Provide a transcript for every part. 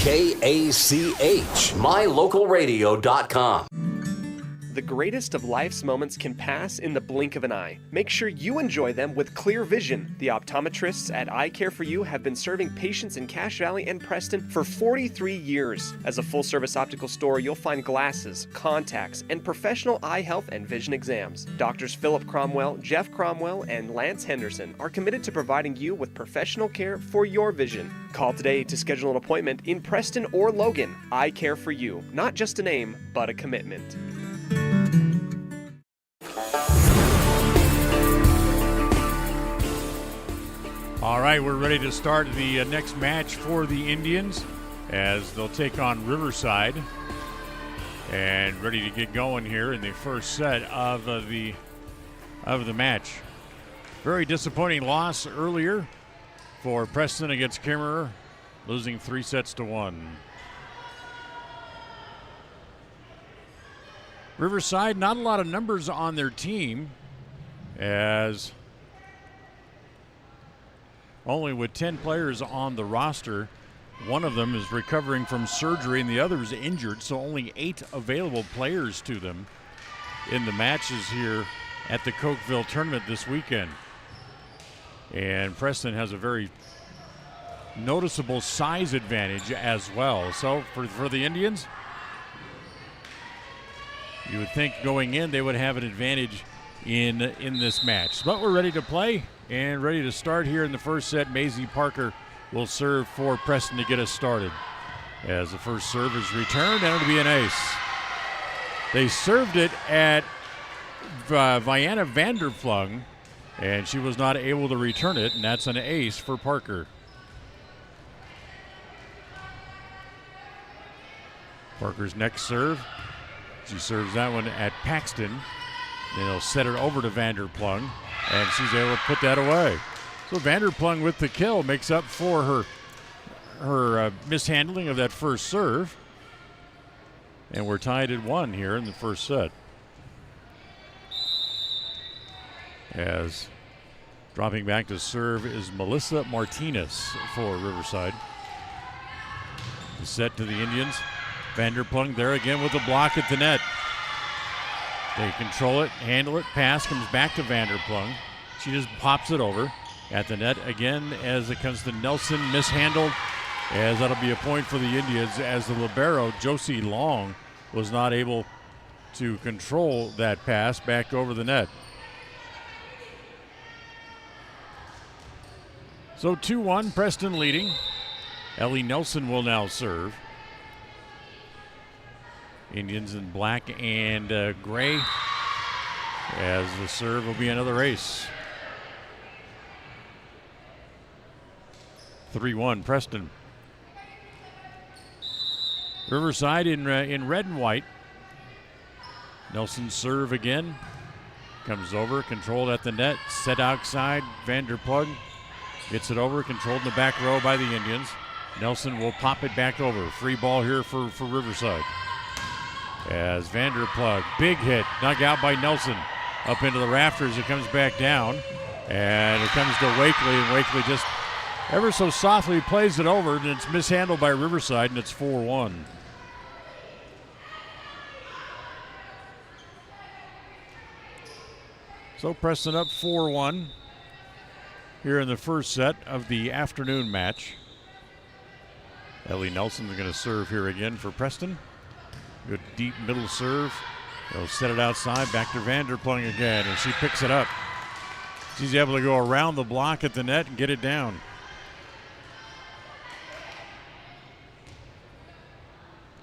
KACH, mylocalradio.com. The greatest of life's moments can pass in the blink of an eye. Make sure you enjoy them with clear vision. The optometrists at Eye Care For You have been serving patients in Cache Valley and Preston for 43 years. As a full-service optical store, you'll find glasses, contacts, and professional eye health and vision exams. Doctors Philip Cromwell, Jeff Cromwell, and Lance Henderson are committed to providing you with professional care for your vision. Call today to schedule an appointment in Preston or Logan. Eye Care For You, not just a name, but a commitment. All right, we're ready to start the next match for the Indians as they'll take on Riverside. And ready to get going here in the first set of the match. Very disappointing loss earlier for Preston against Kimmerer, losing 3-1. Riverside, not a lot of numbers on their team, as only with 10 players on the roster. One of them is recovering from surgery and the other is injured, so only 8 available players to them in the matches here at the Cokeville tournament this weekend. And Preston has a very noticeable size advantage as well. So for the Indians, you would think going in they would have an advantage in this match. But we're ready to play and ready to start here in the first set. Maisie Parker will serve for Preston to get us started. As the first serve is returned, and it'll be an ace. They served it at Vienna Vanderplung, and she was not able to return it, and that's an ace for Parker. Parker's next serve. She serves that one at Paxton. Then he'll set it over to Vanderplung, and she's able to put that away. So Vanderplung with the kill makes up for her mishandling of that first serve. And we're tied at 1 here in the first set. As dropping back to serve is Melissa Martinez for Riverside. The set to the Indians. Vanderplung there again with the block at the net. They control it, handle it, pass, comes back to Vanderplung. She just pops it over at the net again as it comes to Nelson, mishandled, as that'll be a point for the Indians as the libero, Josie Long, was not able to control that pass back over the net. So 2-1, Preston leading. Ellie Nelson will now serve. Indians in black and gray, as the serve will be another ace. 3-1 Preston. Riverside in red and white. Nelson's serve again. Comes over, controlled at the net, set outside. Vanderplug gets it over, controlled in the back row by the Indians. Nelson will pop it back over. Free ball here for Riverside. As Vanderplug, big hit, dug out by Nelson. Up into the rafters, it comes back down. And it comes to Wakely, and Wakely just ever so softly plays it over, and it's mishandled by Riverside, and it's 4-1. So Preston up 4-1 here in the first set of the afternoon match. Ellie Nelson's going to serve here again for Preston. Good deep middle serve. They'll set it outside, back to Vanderplung again, and she picks it up. She's able to go around the block at the net and get it down.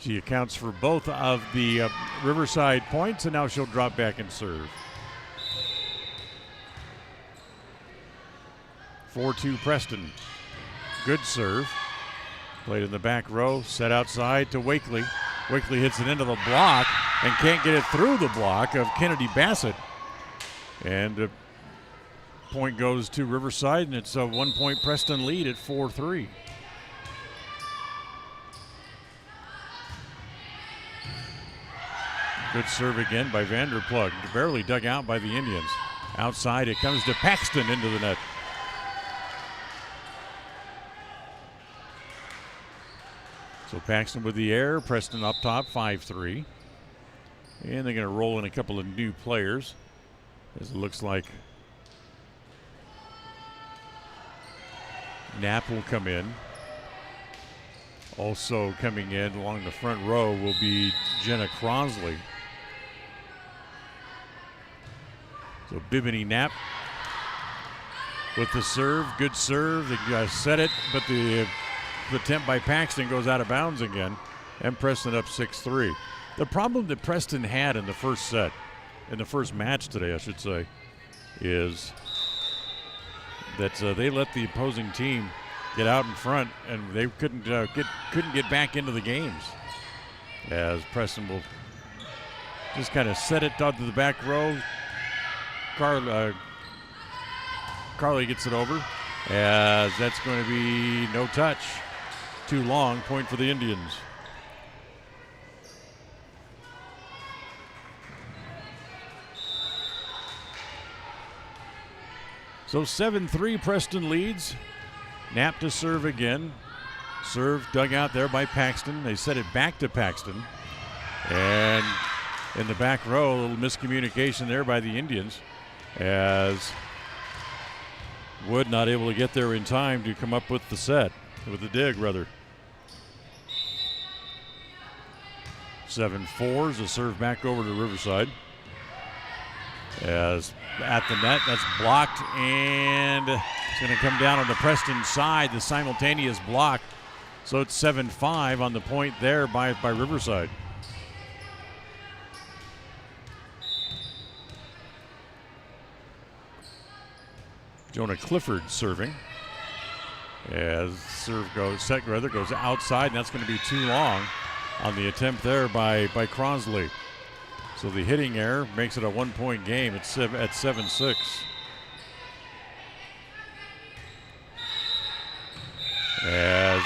She accounts for both of the Riverside points, and now she'll drop back and serve. 4-2 Preston. Good serve. Played in the back row, set outside to Wakely. Wakely hits it into the block and can't get it through the block of Kennedy Bassett. And the point goes to Riverside, and it's a 1-point Preston lead at 4-3. Good serve again by Vanderplug. Barely dug out by the Indians. Outside it comes to Paxton into the net. So Paxton with the air, Preston up top, 5-3. And they're going to roll in a couple of new players, as it looks like Knapp will come in. Also coming in along the front row will be Jenna Crosley. So Bimini Knapp with the serve, good serve. They set it, but the attempt by Paxton goes out of bounds again, and Preston up 6-3. The problem that Preston had in the first set, in the first match today, I should say, is that they let the opposing team get out in front, and they couldn't get back into the games. As Preston will just kind of set it out to the back row. Carly gets it over, as that's going to be no touch. Too long, point for the Indians. So 7-3, Preston leads. Knapp to serve again. Serve dug out there by Paxton. They set it back to Paxton. And in the back row, a little miscommunication there by the Indians, as Wood not able to get there in time to come up with the set, with the dig rather. 7-4 is a serve back over to Riverside. As at the net, that's blocked, and it's going to come down on the Preston side, the simultaneous block. So it's 7-5 on the point there by Riverside. Jonah Clifford serving. As set goes outside, and that's going to be too long on the attempt there by Crosley. So the hitting error makes it a 1-point game at 7-6. As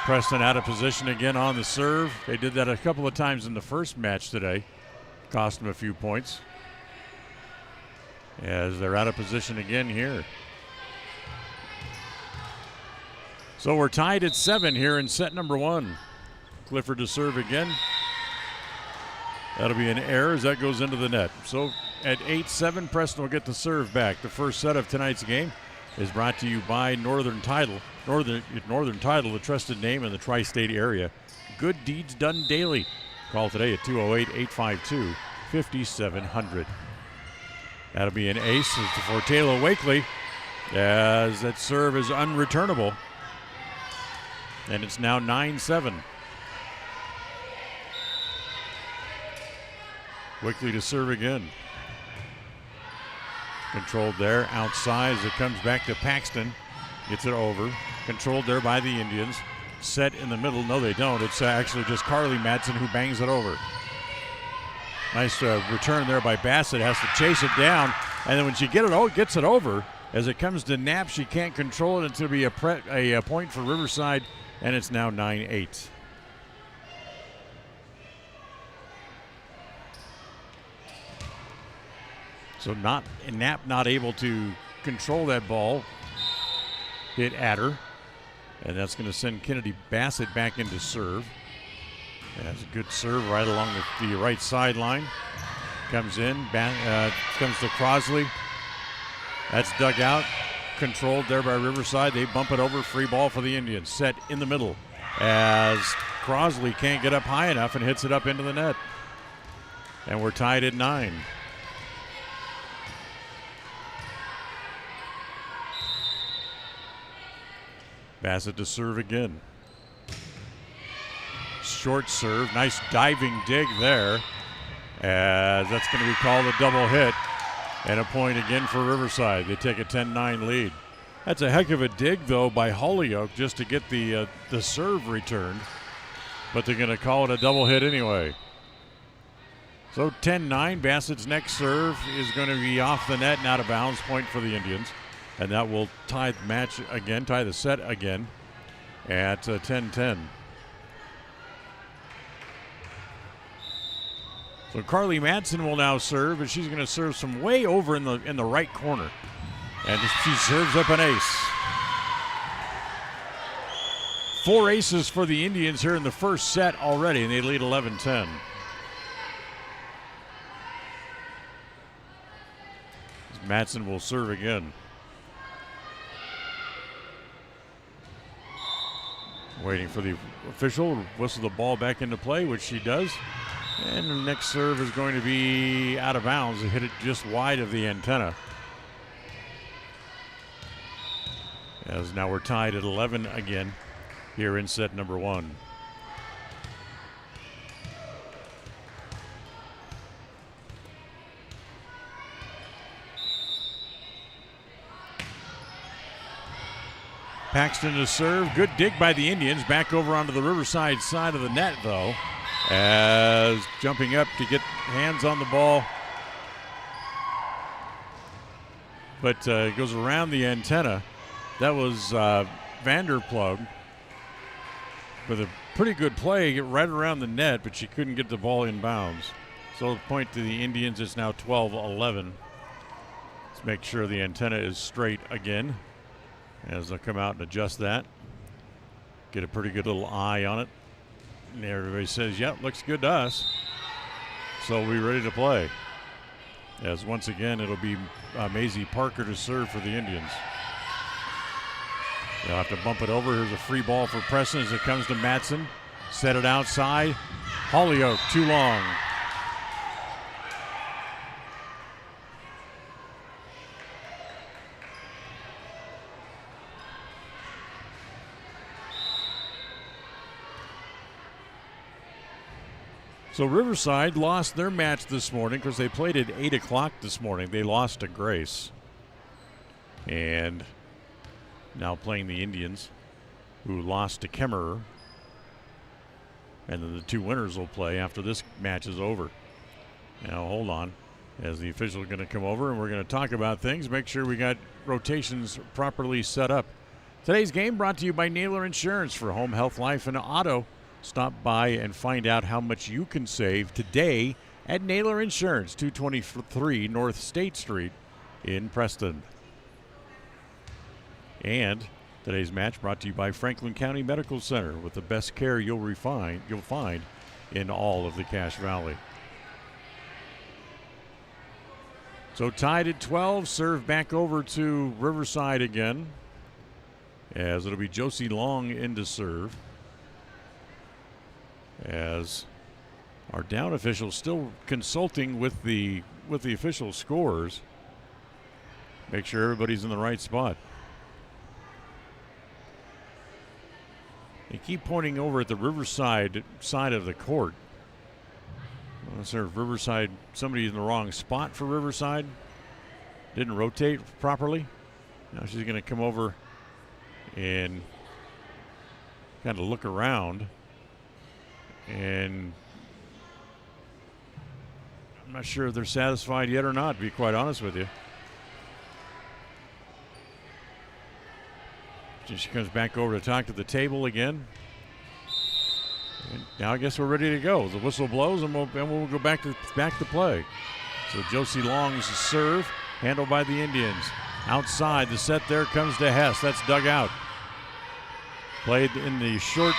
Preston out of position again on the serve. They did that a couple of times in the first match today. Cost them a few points. As they're out of position again here. So we're tied at 7 here in set number 1. Clifford to serve again. That'll be an error as that goes into the net. So at 8-7, Preston will get the serve back. The first set of tonight's game is brought to you by Northern Title. Northern Title, the trusted name in the tri-state area. Good deeds done daily. Call today at 208-852-5700. That'll be an ace for Taylor Wakely, as that serve is unreturnable. And it's now 9-7. Wakely to serve again. Controlled there, outside as it comes back to Paxton. Gets it over. Controlled there by the Indians. Set in the middle. No, they don't. It's actually just Carly Madsen who bangs it over. Nice return there by Bassett. Has to chase it down. And then when she gets it over, as it comes to Knapp, she can't control it. It's going to be a point for Riverside, and it's now 9-8. So Knapp not able to control that ball. Hit at her. And that's going to send Kennedy Bassett back into serve. That's a good serve right along the right sideline. Comes in, comes to Crosley. That's dug out. Controlled there by Riverside. They bump it over. Free ball for the Indians. Set in the middle as Crosley can't get up high enough and hits it up into the net. And we're tied at 9. Bassett to serve again. Short serve, nice diving dig there. As that's going to be called a double hit. And a point again for Riverside. They take a 10-9 lead. That's a heck of a dig, though, by Holyoke just to get the serve returned. But they're going to call it a double hit anyway. So 10-9, Bassett's next serve is going to be off the net and out of bounds, point for the Indians. And that will tie the match again, tie the set again at 10-10. So Carly Madsen will now serve, and she's going to serve some way over in the right corner. And she serves up an ace. 4 aces for the Indians here in the first set already, and they lead 11-10. Madsen will serve again. Waiting for the official to whistle the ball back into play, which she does. And the next serve is going to be out of bounds. It hit it just wide of the antenna. As now we're tied at 11 again here in set number 1. Paxton to serve. Good dig by the Indians. Back over onto the Riverside side of the net, though, as jumping up to get hands on the ball. But it goes around the antenna. That was Vanderplug with a pretty good play, get right around the net, but she couldn't get the ball in bounds. So the point to the Indians is now 12-11. Let's make sure the antenna is straight again as they'll come out and adjust that. Get a pretty good little eye on it. And everybody says, yep, looks good to us. So we're ready to play. As once again, it'll be Maisie Parker to serve for the Indians. They'll have to bump it over. Here's a free ball for Preston as it comes to Madsen. Set it outside. Holyoke, too long. So Riverside lost their match this morning because they played at 8 o'clock this morning. They lost to Grace. And now playing the Indians, who lost to Kemmerer. And then the 2 winners will play after this match is over. Now hold on, as the official is going to come over and we're going to talk about things, make sure we got rotations properly set up. Today's game brought to you by Naylor Insurance for home, health, life, and auto. Stop by and find out how much you can save today at Naylor Insurance, 223 North State Street in Preston. And today's match brought to you by Franklin County Medical Center, with the best care you'll find in all of the Cache Valley. So tied at 12, serve back over to Riverside again, as it'll be Josie Long in to serve. As our down official still consulting with the official scores. Make sure everybody's in the right spot. They keep pointing over at the Riverside side of the court. Is there Riverside, somebody in the wrong spot for Riverside? Didn't rotate properly. Now she's going to come over and kind of look around. And I'm not sure if they're satisfied yet or not, to be quite honest with you. She comes back over to talk to the table again. And now I guess we're ready to go. The whistle blows and we'll go back to play. So Josie Long's serve, handled by the Indians. Outside, the set there comes to Hess. That's dug out. Played in the short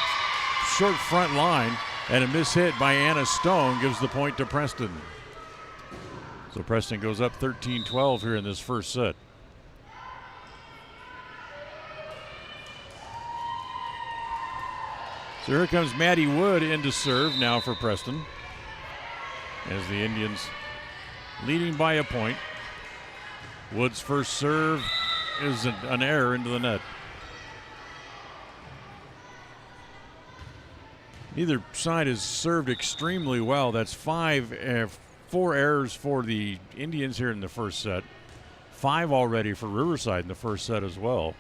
front line. And a mishit by Anna Stone gives the point to Preston. So Preston goes up 13-12 here in this first set. So here comes Maddie Wood in to serve now for Preston, as the Indians leading by a point. Wood's first serve is an error into the net. Neither side has served extremely well. That's 4 errors for the Indians here in the first set. 5 already for Riverside in the first set as well.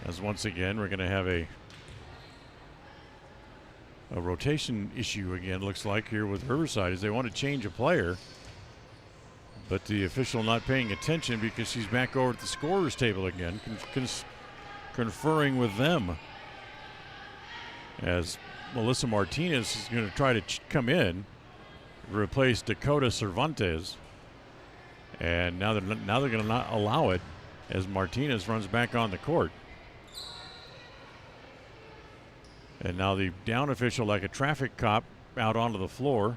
As once again, we're going to have a rotation issue again, looks like, here with Riverside, as they want to change a player. But the official not paying attention because she's back over at the scorer's table again, conferring with them. As Melissa Martinez is going to try to come in, replace Dakota Cervantes. And now they're going to not allow it as Martinez runs back on the court. And now the down official, like a traffic cop, out onto the floor.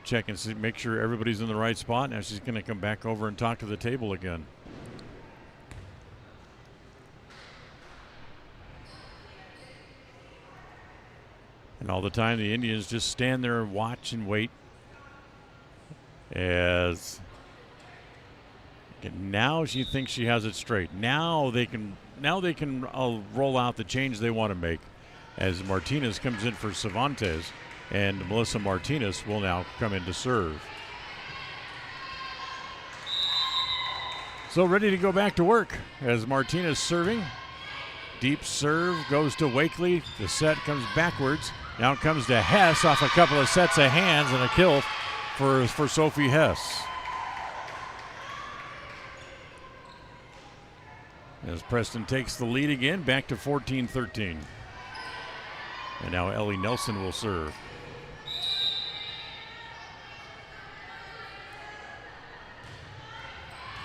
Check and see, make sure everybody's in the right spot. Now she's going to come back over and talk to the table again. And all the time the Indians just stand there and watch and wait. As now she thinks she has it straight. Now they can roll out the change they want to make, as Martinez comes in for Cervantes, and Melissa Martinez will now come in to serve. So ready to go back to work as Martinez serving. Deep serve goes to Wakely. The set comes backwards. Now it comes to Hess off a couple of sets of hands, and a kill for Sophie Hess. As Preston takes the lead again, back to 14-13. And now Ellie Nelson will serve.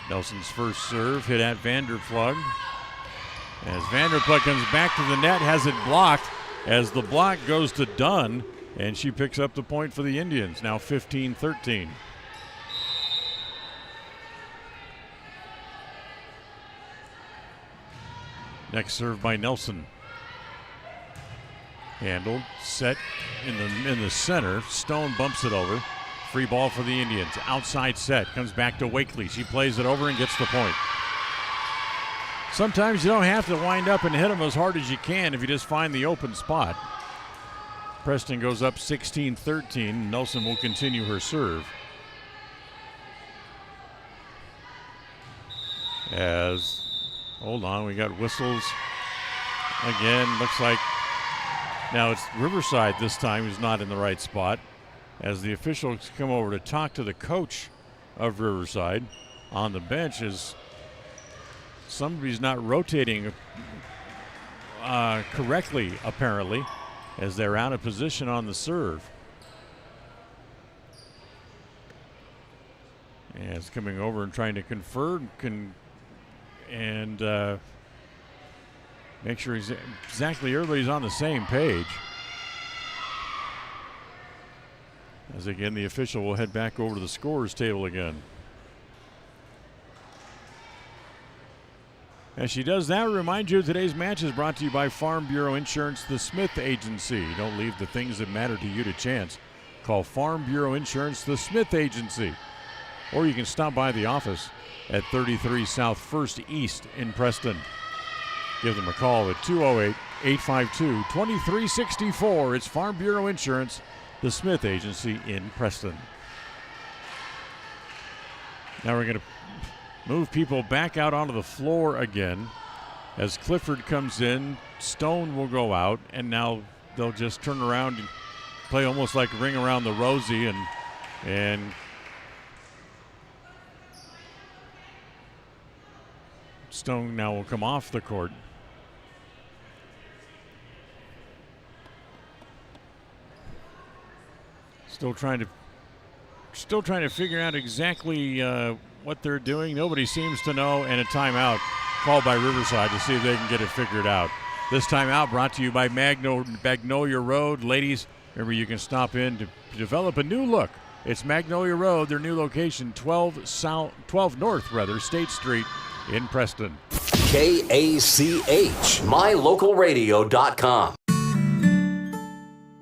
Nelson's first serve hit at Vanderplug. As Vanderplug comes back to the net, has it blocked, as the block goes to Dunn, and she picks up the point for the Indians. Now 15-13. Next serve by Nelson. Handled, set in the center. Stone bumps it over. Free ball for the Indians. Outside set, comes back to Wakely. She plays it over and gets the point. Sometimes you don't have to wind up and hit them as hard as you can if you just find the open spot. Preston goes up 16-13. Nelson will continue her serve. As, hold on, we got whistles. Again, looks like now it's Riverside this time who's not in the right spot, as the officials come over to talk to the coach of Riverside on the bench, as somebody's not rotating correctly, apparently, as they're out of position on the serve. And it's coming over and trying to confer and make sure exactly everybody's on the same page. As again, the official will head back over to the scorer's table again. As she does that, remind you today's match is brought to you by Farm Bureau Insurance, the Smith Agency. Don't leave the things that matter to you to chance. Call Farm Bureau Insurance, the Smith Agency. Or you can stop by the office at 33 South 1st East in Preston. Give them a call at 208-852-2364. It's Farm Bureau Insurance, the Smith Agency in Preston. Now we're going to move people back out onto the floor again. As Clifford comes in, Stone will go out, and now they'll just turn around and play almost like Ring Around the Rosie, and Stone now will come off the court. Still trying to figure out exactly what they're doing. Nobody seems to know, and a timeout called by Riverside to see if they can get it figured out. This timeout brought to you by Magnolia Road. Ladies, remember you can stop in to develop a new look. It's Magnolia Road, their new location, 12 North, State Street in Preston. KACH, mylocal.radio.com.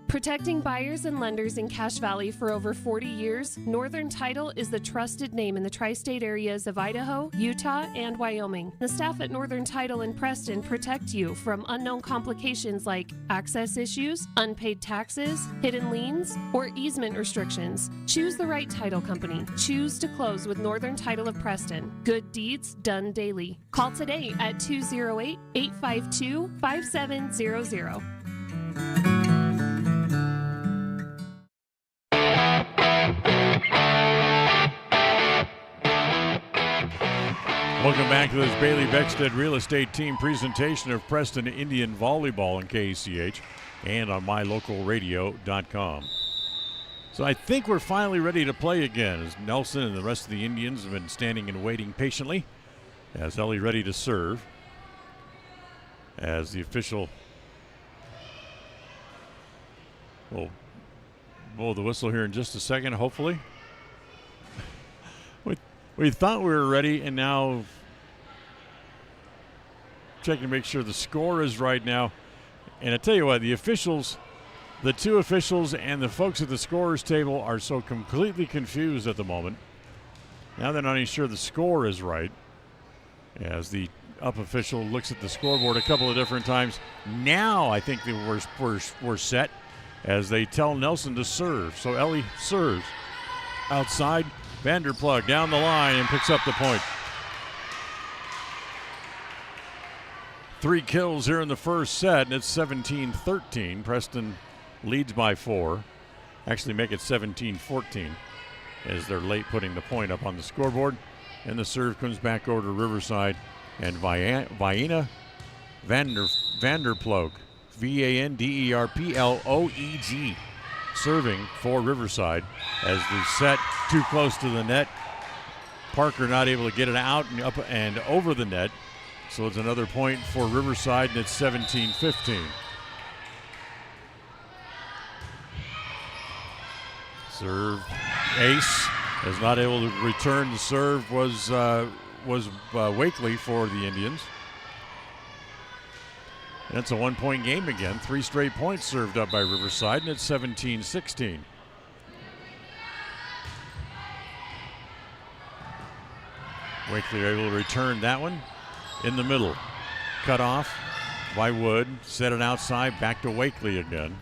Protecting buyers and lenders in Cache Valley for over 40 years, Northern Title is the trusted name in the tri-state areas of Idaho, Utah, and Wyoming. The staff at Northern Title in Preston protect you from unknown complications like access issues, unpaid taxes, hidden liens, or easement restrictions. Choose the right title company. Choose to close with Northern Title of Preston. Good deeds done daily. Call today at 208-852-5700. Welcome back to this Bailey Beckstead Real Estate Team presentation of Preston Indian Volleyball on KACH and on mylocal.radio.com. So I think we're finally ready to play again, as Nelson and the rest of the Indians have been standing and waiting patiently. As Ellie ready to serve. As the official We'll blow the whistle here in just a second, hopefully. We thought we were ready, and now checking to make sure the score is right now. And I tell you what, the two officials and the folks at the scorer's table are so completely confused at the moment. Now they're not even sure the score is right, as the up official looks at the scoreboard a couple of different times. Now I think we're set, as they tell Nelson to serve. So Ellie serves outside. Vanderplug down the line and picks up the point. 3 kills here in the first set, and it's 17-13. Preston leads by 4. Actually make it 17-14 as they're late putting the point up on the scoreboard. And the serve comes back over to Riverside, and Vienna Vanderplug, Vanderploeg, serving for Riverside as the set too close to the net. Parker not able to get it out and up and over the net. So it's another point for Riverside, and it's 17-15. Serve ace is not able to return. The serve was Wakely for the Indians. And it's a 1-point game again. 3 straight points served up by Riverside, and it's 17-16. Wakely able to return that one in the middle. Cut off by Wood. Set it outside, back to Wakely again.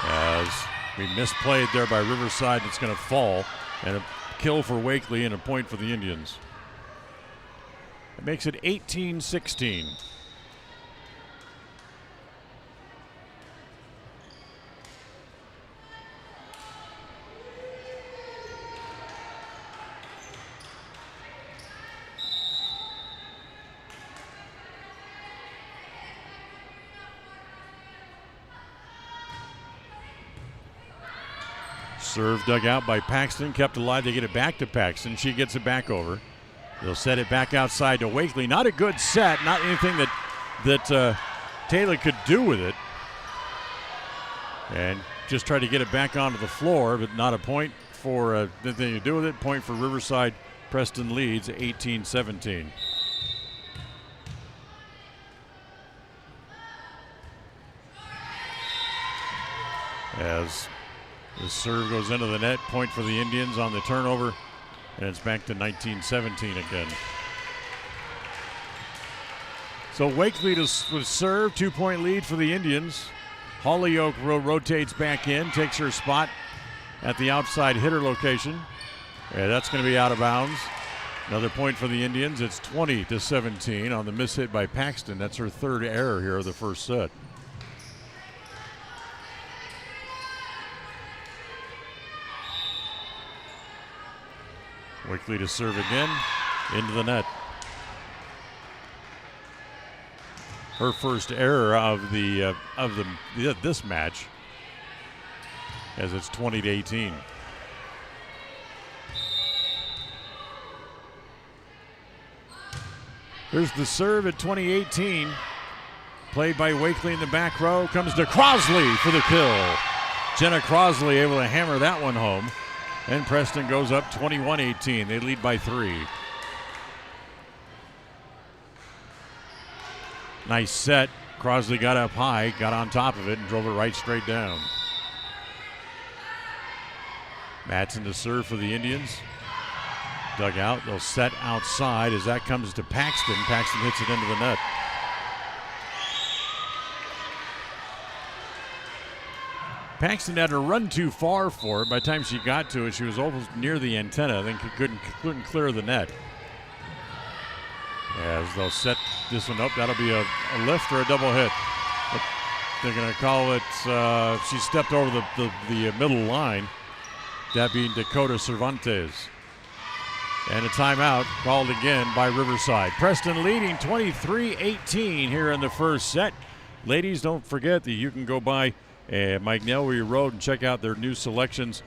As we misplayed there by Riverside, it's going to fall. And a kill for Wakely and a point for the Indians. It makes it 18-16. Serve dug out by Paxton, kept alive. They get it back to Paxton. She gets it back over. They'll set it back outside to Wakely. Not a good set. Not anything that Taylor could do with it. And just try to get it back onto the floor, but not a point for anything to do with it. Point for Riverside. Preston leads 18-17. As the serve goes into the net, point for the Indians on the turnover, and it's back to 19-17 again. So Wakely was serve, 2-point lead for the Indians. Hollyoak rotates back in, takes her spot at the outside hitter location. Yeah, that's going to be out of bounds. Another point for the Indians. It's 20-17 on the miss hit by Paxton. That's her 3rd error here of the first set. Wakely to serve again, into the net. Her first error of this match, as it's 20-18. Here's the serve at 20-18. Played by Wakely in the back row. Comes to Crosley for the kill. Jenna Crosley able to hammer that one home. And Preston goes up 21-18. They lead by 3. Nice set. Crosley got up high, got on top of it, and drove it right straight down. Madsen to serve for the Indians. Dug out. They'll set outside as that comes to Paxton. Paxton hits it into the net. Paxton had to run too far for it. By the time she got to it, she was almost near the antenna, then couldn't clear the net. As they'll set this one up, that'll be a lift or a double hit. But they're going to call it, she stepped over the middle line, that being Dakota Cervantes. And a timeout called again by Riverside. Preston leading 23-18 here in the first set. Ladies, don't forget that you can go by Magnolia Road and check out their new selections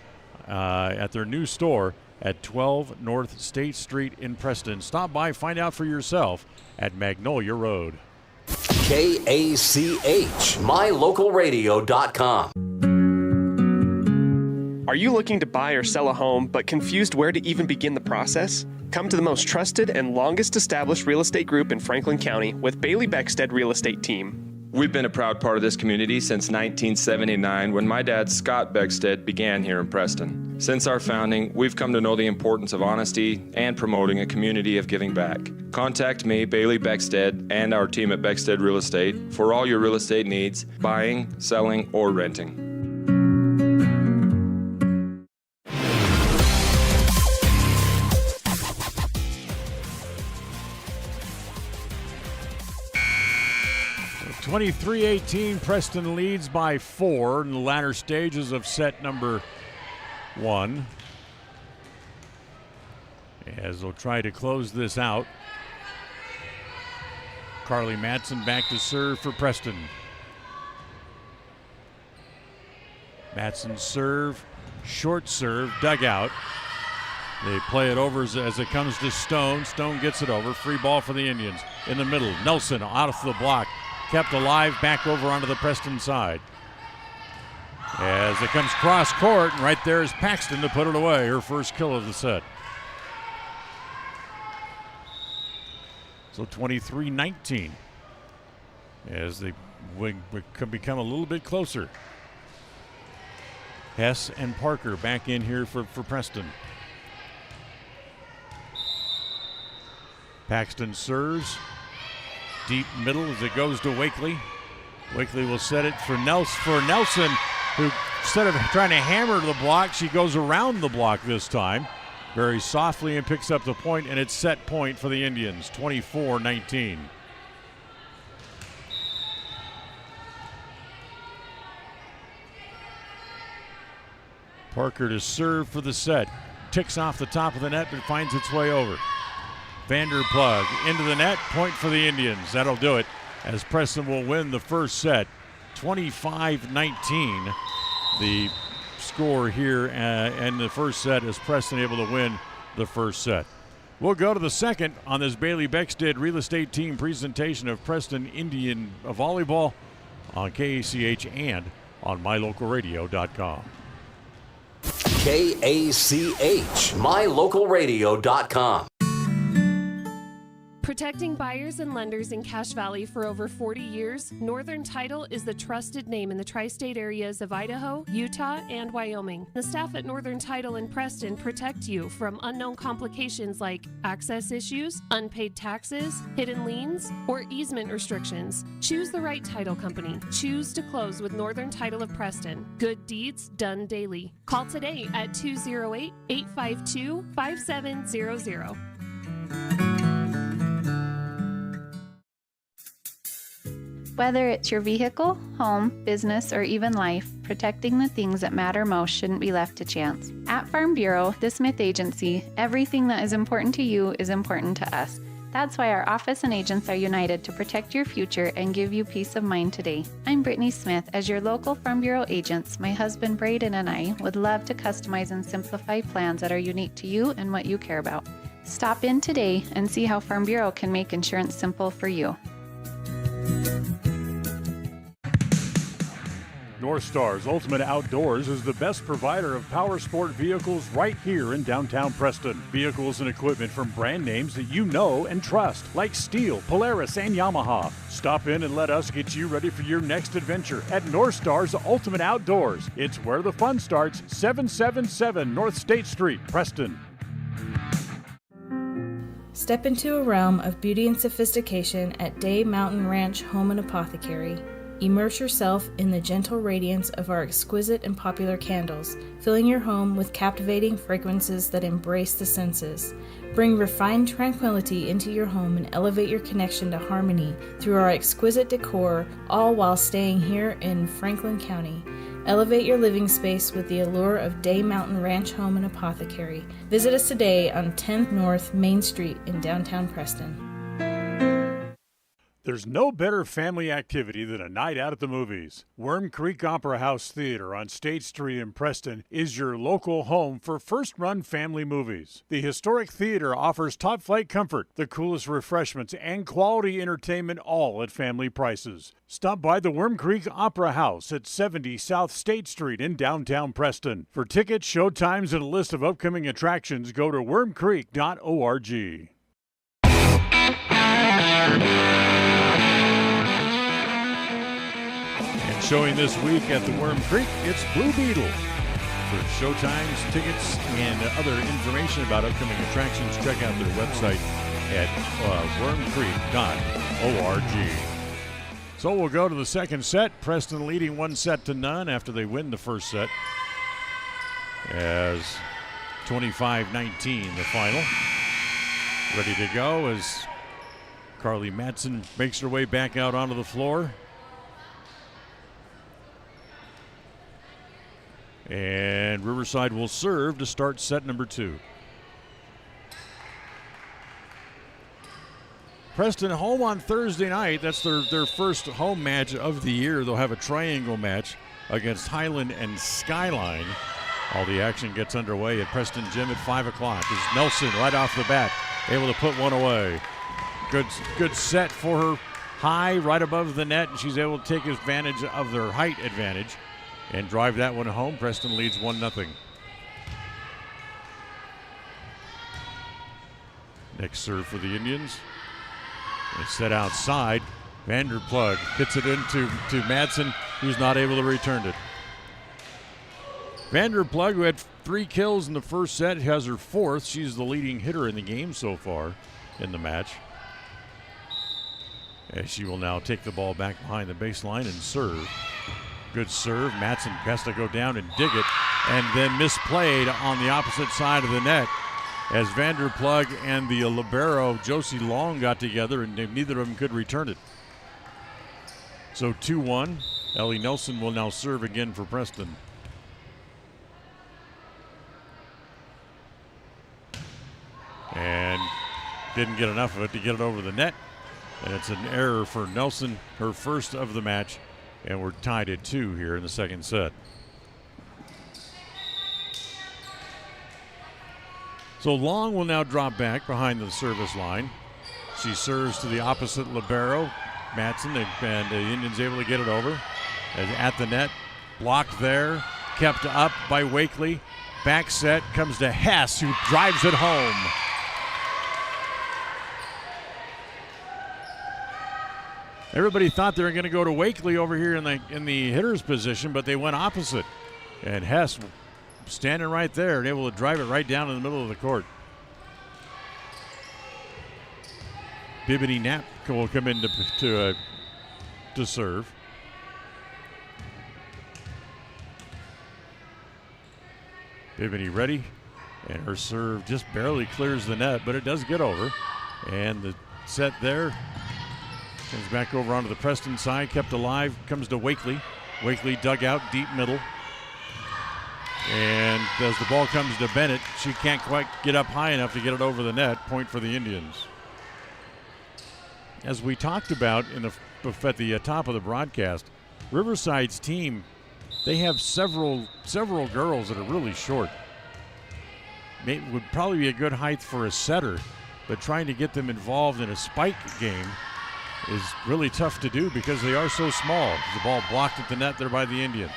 at their new store at 12 North State Street in Preston. Stop by, find out for yourself at Magnolia Road. KACH, mylocalradio.com. Are you looking to buy or sell a home but confused where to even begin the process? Come to the most trusted and longest established real estate group in Franklin County with Bailey Beckstead Real Estate Team. We've been a proud part of this community since 1979 when my dad, Scott Beckstead, began here in Preston. Since our founding, we've come to know the importance of honesty and promoting a community of giving back. Contact me, Bailey Beckstead, and our team at Beckstead Real Estate for all your real estate needs, buying, selling, or renting. So 23-18, Preston leads by 4 in the latter stages of set number 1. As they'll try to close this out. Carly Matson back to serve for Preston. Matson serve, short serve, dugout. They play it over as it comes to Stone. Stone gets it over. Free ball for the Indians. In the middle, Nelson out of the block. Kept alive, back over onto the Preston side. As it comes cross court, and right there is Paxton to put it away. Her first kill of the set. So 23-19 as they become a little bit closer. Hess and Parker back in here for Preston. Paxton serves. Deep middle as it goes to Wakely. Wakely will set it for Nelson, who instead of trying to hammer the block, she goes around the block this time. Very softly and picks up the point, and it's set point for the Indians, 24-19. Parker to serve for the set. Ticks off the top of the net, but finds its way over. Vanderplug into the net, point for the Indians. That'll do it as Preston will win the first set, 25-19. The score here in the first set is Preston able to win the first set. We'll go to the second on this Bailey Beckstead Real Estate Team presentation of Preston Indian Volleyball on KACH and on mylocalradio.com. KACH, mylocalradio.com. Protecting buyers and lenders in Cache Valley for over 40 years, Northern Title is the trusted name in the tri-state areas of Idaho, Utah, and Wyoming. The staff at Northern Title in Preston protect you from unknown complications like access issues, unpaid taxes, hidden liens, or easement restrictions. Choose the right title company. Choose to close with Northern Title of Preston. Good deeds done daily. Call today at 208-852-5700. Whether it's your vehicle, home, business, or even life, protecting the things that matter most shouldn't be left to chance. At Farm Bureau, the Smith Agency, everything that is important to you is important to us. That's why our office and agents are united to protect your future and give you peace of mind today. I'm Brittany Smith. As your local Farm Bureau agents, my husband Braden and I would love to customize and simplify plans that are unique to you and what you care about. Stop in today and see how Farm Bureau can make insurance simple for you. North Star's Ultimate Outdoors is the best provider of power sport vehicles right here in downtown Preston. Vehicles and equipment from brand names that you know and trust, like Steel, Polaris, and Yamaha. Stop in and let us get you ready for your next adventure at North Star's Ultimate Outdoors. It's where the fun starts, 777 North State Street, Preston. Step into a realm of beauty and sophistication at Day Mountain Ranch Home and Apothecary. Immerse yourself in the gentle radiance of our exquisite and popular candles, filling your home with captivating fragrances that embrace the senses. Bring refined tranquility into your home and elevate your connection to harmony through our exquisite decor, all while staying here in Franklin County. Elevate your living space with the allure of Day Mountain Ranch Home and Apothecary. Visit us today on 10th North Main Street in downtown Preston. There's no better family activity than a night out at the movies. Worm Creek Opera House Theater on State Street in Preston is your local home for first-run family movies. The historic theater offers top-flight comfort, the coolest refreshments, and quality entertainment, all at family prices. Stop by the Worm Creek Opera House at 70 South State Street in downtown Preston. For tickets, showtimes, and a list of upcoming attractions, go to wormcreek.org. And showing this week at the Worm Creek, it's Blue Beetle. For showtimes, tickets, and other information about upcoming attractions, check out their website at wormcreek.org. So we'll go to the second set. Preston leading 1-0 after they win the first set. As 25-19 the final. Ready to go as Carly Madsen makes her way back out onto the floor. And Riverside will serve to start set number 2. Preston home on Thursday night. That's their first home match of the year. They'll have a triangle match against Highland and Skyline. All the action gets underway at Preston Gym at 5 o'clock. Is Nelson right off the bat able to put one away. Good set for her, high right above the net, and she's able to take advantage of their height advantage and drive that one home. Preston leads 1-0. Next serve for the Indians. It's set outside. Vanderplug hits it into Madsen, who's not able to return it. Vanderplug, who had 3 kills in the first set, has her 4th. She's the leading hitter in the game so far in the match. As she will now take the ball back behind the baseline and serve. Good serve. Madsen has to go down and dig it, and then misplayed on the opposite side of the net as Vanderplug and the libero Josie Long got together, and neither of them could return it. So 2-1. Ellie Nelson will now serve again for Preston. And didn't get enough of it to get it over the net. And it's an error for Nelson, her first of the match. And we're tied at 2 here in the second set. So Long will now drop back behind the service line. She serves to the opposite libero, Madsen, and the Indians able to get it over. At the net, blocked there, kept up by Wakely. Back set comes to Hess, who drives it home. Everybody thought they were going to go to Wakely over here in the hitter's position, but they went opposite. And Hess standing right there and able to drive it right down in the middle of the court. Bibbidi Knapp will come in to serve. Bibbidi ready, and her serve just barely clears the net, but it does get over. And the set there comes back over onto the Preston side, kept alive, comes to Wakely. Wakely dug out, deep middle. And as the ball comes to Bennett, she can't quite get up high enough to get it over the net. Point for the Indians. As we talked about at the top of the broadcast, Riverside's team, they have several girls that are really short. Would probably be a good height for a setter, but trying to get them involved in a spike game is really tough to do because they are so small. The ball blocked at the net there by the Indians.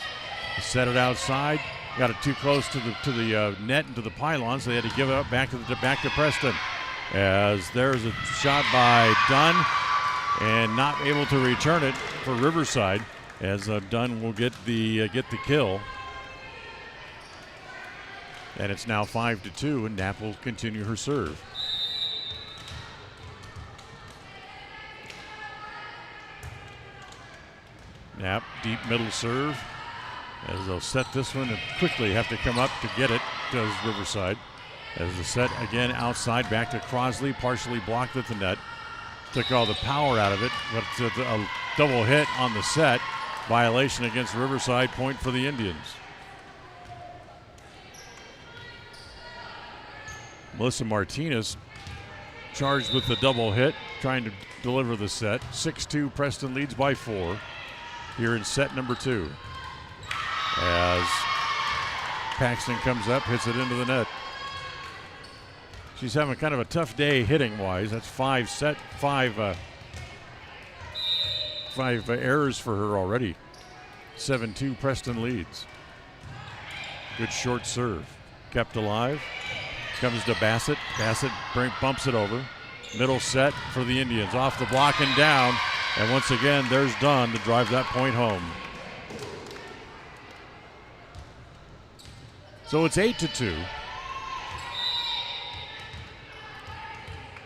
They set it outside, got it too close to the net and to the pylon, so they had to give it up back to Preston. As there's a shot by Dunn, and not able to return it for Riverside, as Dunn will get the kill. And it's now 5-2, and Knapp will continue her serve. Knapp, deep middle serve, as they'll set this one and quickly have to come up to get it, does Riverside. As the set again outside, back to Crosley, partially blocked at the net. Took all the power out of it, but a double hit on the set. Violation against Riverside, point for the Indians. Melissa Martinez charged with the double hit, trying to deliver the set. 6-2, Preston leads by 4 here in set number 2. As Paxton comes up, hits it into the net. She's having kind of a tough day hitting-wise. That's 5 errors for her already. 7-2, Preston leads. Good short serve. Kept alive. Comes to Bassett. Bassett bumps it over. Middle set for the Indians. Off the block and down. And once again, there's Dunn to drive that point home. So it's 8-2.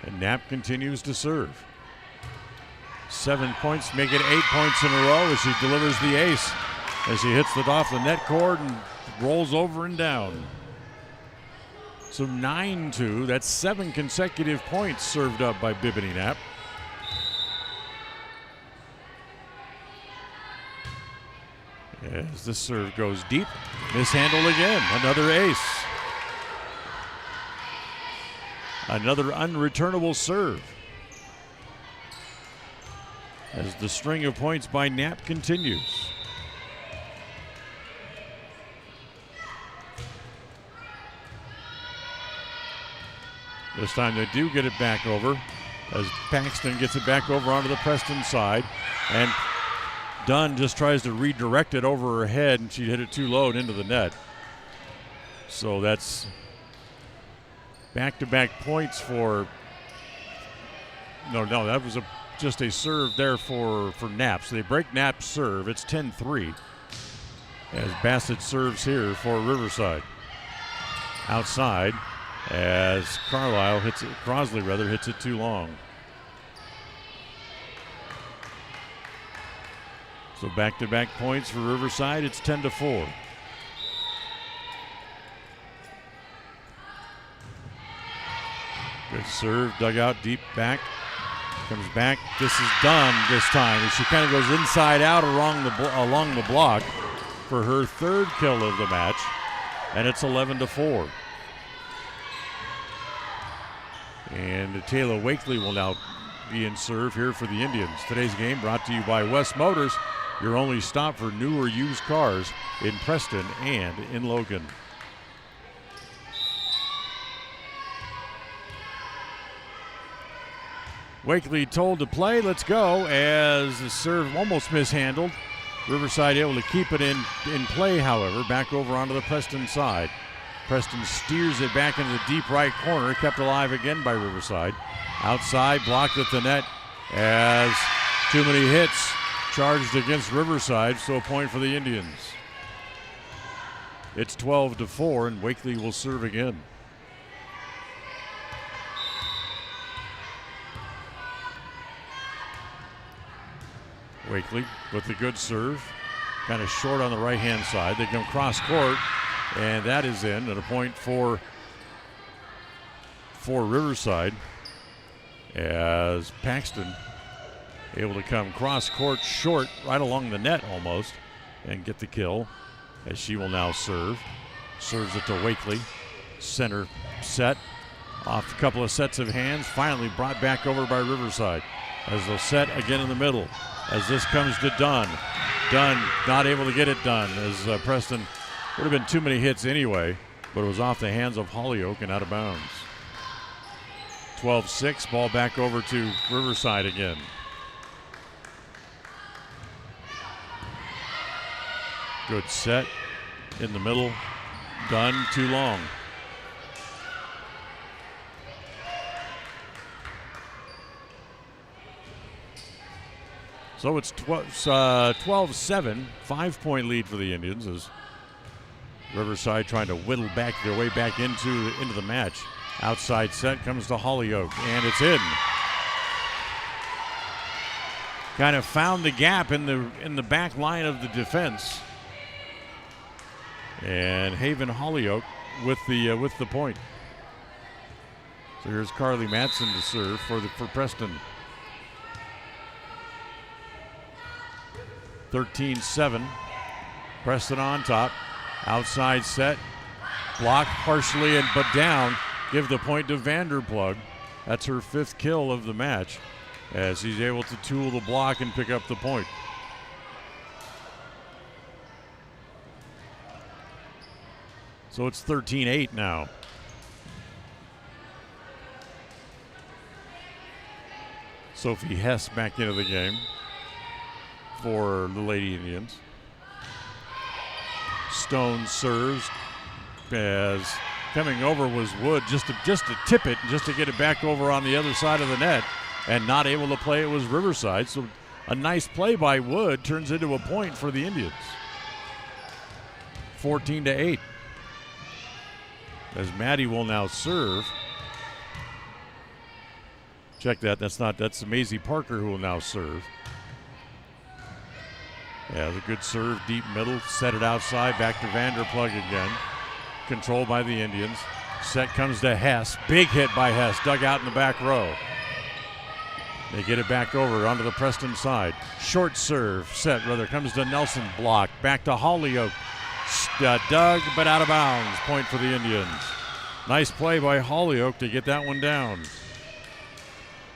And Knapp continues to serve. 7 points, make it 8 points in a row as she delivers the ace. As she hits it off the net cord and rolls over and down. So 9-2, that's 7 consecutive points served up by Bibini Knapp. As this serve goes deep, mishandled again, another ace. Another unreturnable serve. As the string of points by Knapp continues. This time they do get it back over as Paxton gets it back over onto the Preston side. And Dunn just tries to redirect it over her head, and she hit it too low and into the net. So that's back-to-back points for no, that was just a serve there for Knapp. So they break Knapp's serve. It's 10-3 as Bassett serves here for Riverside. Outside as Crosley hits it too long. So back-to-back points for Riverside. It's 10-4. Good serve, dug out deep back. Comes back. This is Dunn this time as she kind of goes inside out along the block for her 3rd kill of the match, and it's 11-4. And Taylor Wakely will now be in serve here for the Indians. Today's game brought to you by West Motors, your only stop for new or used cars in Preston and in Logan. Wakely told to play, let's go, as the serve almost mishandled. Riverside able to keep it in play, however, back over onto the Preston side. Preston steers it back into the deep right corner, kept alive again by Riverside. Outside, blocked at the net as too many hits charged against Riverside, so a point for the Indians. It's 12-4, and Wakely will serve again. Wakely with the good serve, kind of short on the right-hand side. They come cross court, and that is in, and a point for Riverside as Paxton able to come cross court short, right along the net almost, and get the kill as she will now serve. Serves it to Wakely. Center set, off a couple of sets of hands, finally brought back over by Riverside as they'll set again in the middle. As this comes to Dunn. Dunn not able to get it done as Preston would have been too many hits anyway, but it was off the hands of Holyoke and out of bounds. 12-6, ball back over to Riverside again. Good set in the middle. Dunn too long. So it's 12-7, 5-point lead for the Indians as Riverside trying to whittle back their way back into the match. Outside set comes to Holyoke, and it's in. Kind of found the gap in the back line of the defense. And Haven Holyoke with the point. So here's Carly Matson to serve for Preston. 13-7. Preston on top. Outside set. Blocked partially but down. Give the point to Vanderplug. That's her 5th kill of the match. as he's able to tool the block and pick up the point. So it's 13-8 now. Sophie Hess back into the game for the Lady Indians. Stone serves as coming over was Wood just to tip it, just to get it back over on the other side of the net, and not able to play it was Riverside. So a nice play by Wood turns into a point for the Indians. 14-8. As Maddie will now serve. Check that. That's Maisie Parker who will now serve. Yeah, the good serve, deep middle, set it outside, back to Vanderplug again. Controlled by the Indians. Set comes to Hess. Big hit by Hess, dug out in the back row. They get it back over onto the Preston side. Short serve, set rather, comes to Nelson, blocked. Back to Hollyoak. Dug, but out of bounds. Point for the Indians. Nice play by Hollyoak to get that one down.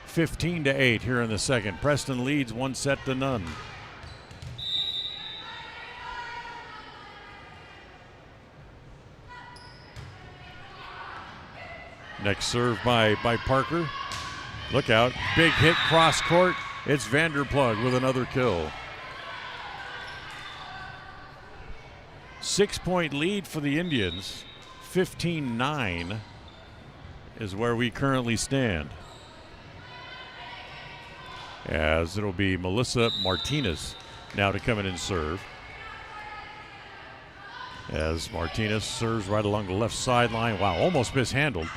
15-8 here in the second. Preston leads 1-0. Next serve by Parker. Look out. Big hit cross court. It's Vanderplug with another kill. 6-point lead for the Indians. 15-9 is where we currently stand. As it'll be Melissa Martinez now to come in and serve. As Martinez serves right along the left sideline. Wow, almost mishandled.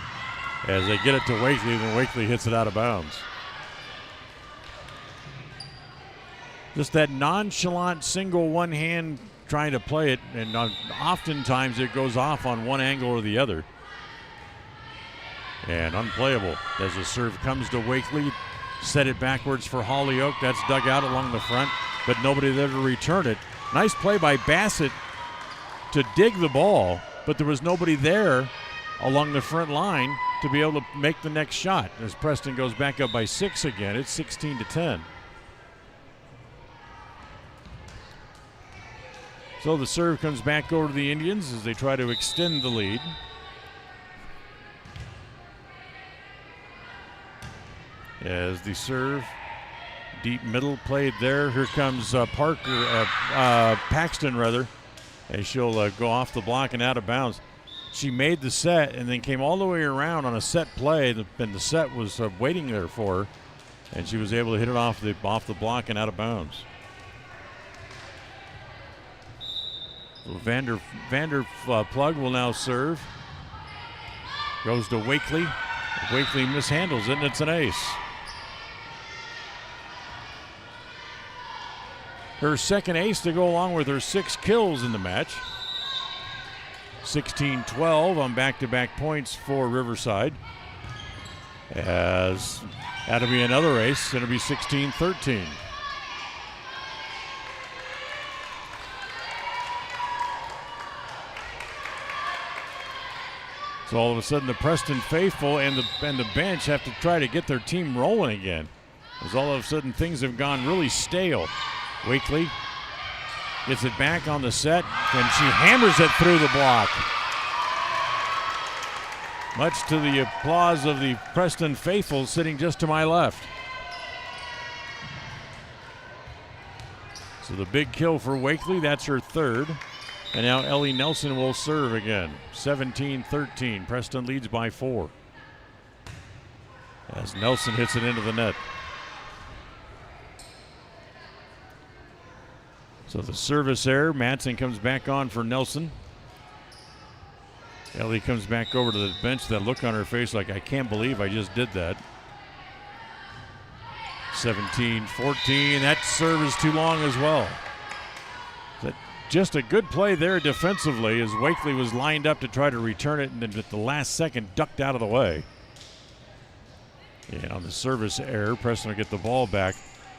As they get it to Wakely, then Wakely hits it out of bounds. Just that nonchalant single one hand trying to play it, and oftentimes it goes off on one angle or the other. And unplayable as the serve comes to Wakely. Set it backwards for Hollyoak. That's dug out along the front, but nobody there to return it. Nice play by Bassett to dig the ball, but there was nobody there along the front line to be able to make the next shot. As Preston goes back up by 6 again, it's 16-10. So the serve comes back over to the Indians as they try to extend the lead. As the serve, deep middle played there. Here comes Paxton rather, as she'll go off the block and out of bounds. She made the set and then came all the way around on a set play, and the set was waiting there for her, and she was able to hit it off the block and out of bounds. So Vanderplug will now serve. Goes to Wakely. Wakely mishandles it, and it's an ace. Her second ace to go along with her 6 kills in the match. 16-12 on back-to-back points for Riverside. As that'll be another ace, it'll be 16-13. So all of a sudden the Preston faithful and the bench have to try to get their team rolling again. As all of a sudden things have gone really stale. Wakely gets it back on the set, and she hammers it through the block. Much to the applause of the Preston faithful sitting just to my left. So the big kill for Wakely, that's her third. And now Ellie Nelson will serve again. 17-13, Preston leads by 4. As Nelson hits it into the net. So the service error, Madsen comes back on for Nelson. Ellie comes back over to the bench, that look on her face like, I can't believe I just did that. 17-14, that serve is too long as well. Just a good play there defensively as Wakely was lined up to try to return it, and then at the last second ducked out of the way. And on the service error, Preston will get the ball back.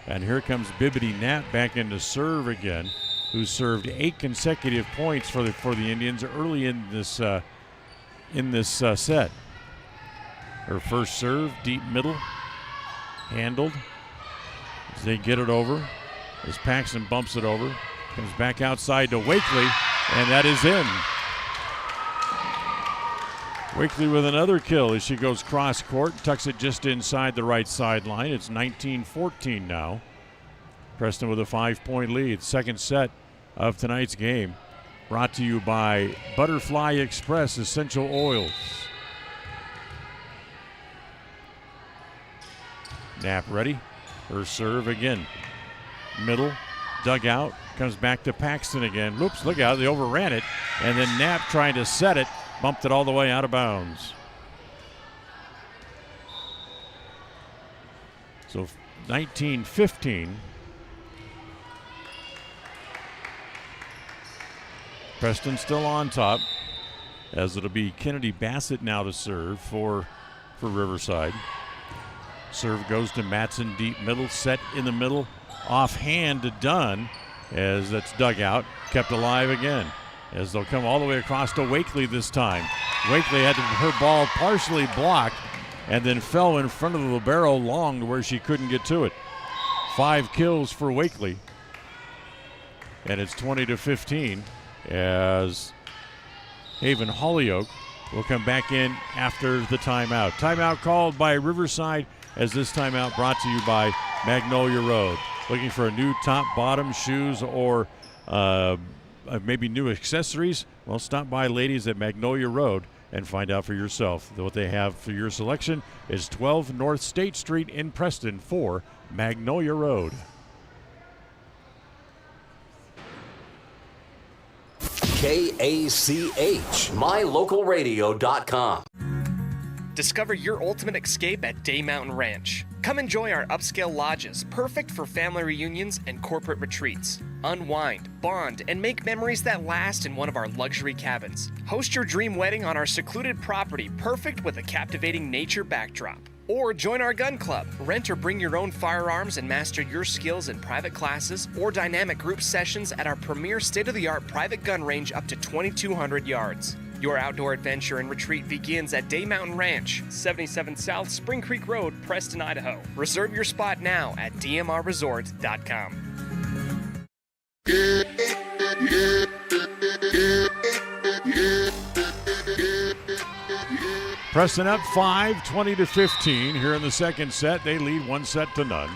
And here comes Bibbidi Knapp back into serve again, who served 8 consecutive points for the Indians early in this set. Her first serve, deep middle, handled, They get it over as Paxton bumps it over. Comes back outside to Wakely, and that is in. Wakely with another kill as she goes cross court, tucks it just inside the right sideline. It's 19-14 now. Preston with a 5-point lead. Second set of tonight's game brought to you by Butterfly Express Essential Oils. Knapp ready. Her serve again. Middle, dug out, comes back to Paxton again. Whoops, look out, they overran it. And then Knapp trying to set it, bumped it all the way out of bounds. So 19-15. Preston still on top, as it'll be Kennedy Bassett now to serve for Riverside. Serve goes to Matson, deep middle, set in the middle, offhand to Dunn, as that's dug out, kept alive again, as they'll come all the way across to Wakely this time. Wakely had her ball partially blocked and then fell in front of the libero long to where she couldn't get to it. 5 kills for Wakely, and it's 20-15 as Haven Holyoke will come back in after the timeout. Timeout called by Riverside, as this timeout brought to you by Magnolia Road. Looking for a new top, bottom, shoes, or maybe new accessories? Well, stop by ladies at Magnolia Road and find out for yourself. What they have for your selection is 12 North State Street in Preston for Magnolia Road. KACH, mylocalradio.com. Discover your ultimate escape at Day Mountain Ranch. Come enjoy our upscale lodges, perfect for family reunions and corporate retreats. Unwind, bond, and make memories that last in one of our luxury cabins. Host your dream wedding on our secluded property, perfect with a captivating nature backdrop. Or join our gun club. Rent or bring your own firearms and master your skills in private classes or dynamic group sessions at our premier state-of-the-art private gun range up to 2,200 yards. Your outdoor adventure and retreat begins at Day Mountain Ranch, 77 South Spring Creek Road, Preston, Idaho. Reserve your spot now at dmrresort.com. Preston up 5, 20-15 here in the second set. They lead 1-0.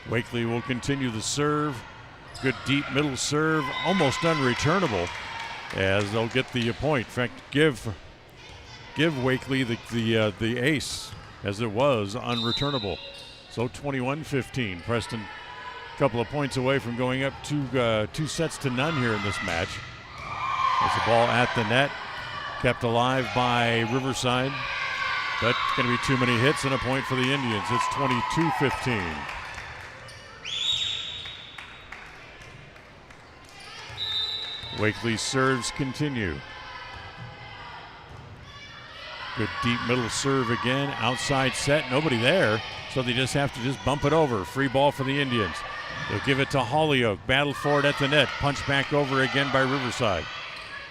Wakely will continue the serve. Good deep middle serve, almost unreturnable, as they'll get the point. In fact, give Wakely the ace, as it was unreturnable. So 21-15. Preston a couple of points away from going up 2-0 here in this match. As the ball at the net, kept alive by Riverside, but it's going to be too many hits and a point for the Indians. It's 22-15. Wakely's serves continue. Good deep middle serve again. Outside set, nobody there, so they just have to bump it over. Free ball for the Indians. They'll give it to Holyoke. Battle for it at the net. Punch back over again by Riverside.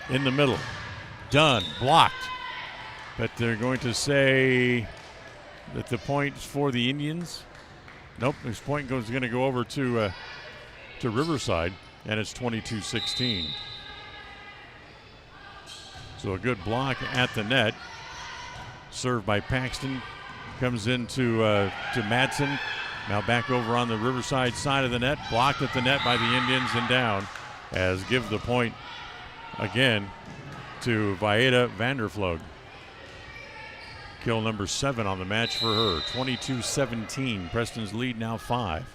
In the middle. Done. Blocked. But they're going to say that the point's for the Indians. Nope, this point is going to go over to Riverside, and it's 22-16. So a good block at the net. Served by Paxton. Comes into to Madsen. Now back over on the Riverside side of the net. Blocked at the net by the Indians and down, as give the point again to Vieta Vandervloed. Kill number 7 on the match for her. 22-17. Preston's lead now 5.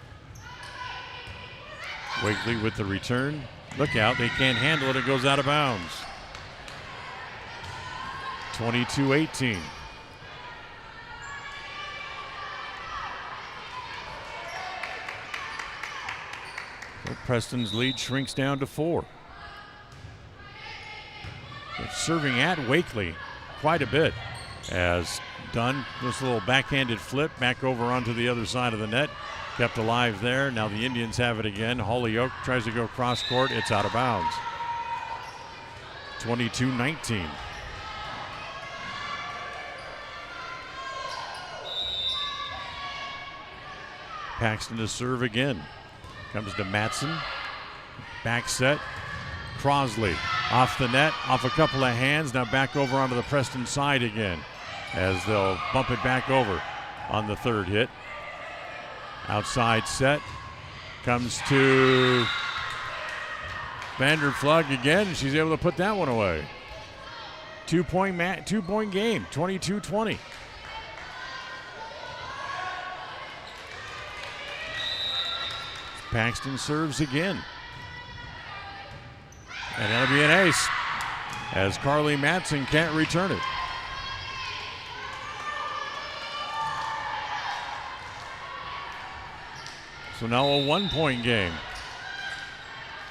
Wakely with the return. Look out, they can't handle it. It goes out of bounds. 22-18. So Preston's lead shrinks down to 4. It's serving at Wakely quite a bit, as Dunn, this little backhanded flip back over onto the other side of the net, kept alive there. Now the Indians have it again. Holyoke tries to go cross court. It's out of bounds. 22-19. Paxton to serve again. Comes to Matson. Back set. Crosley off the net, off a couple of hands. Now back over onto the Preston side again as they'll bump it back over on the third hit. Outside set. Comes to Vanderplug again, and she's able to put that one away. 2-point game, 22-20. Paxton serves again. And that'll be an ace as Carly Matson can't return it. So now a 1-point game.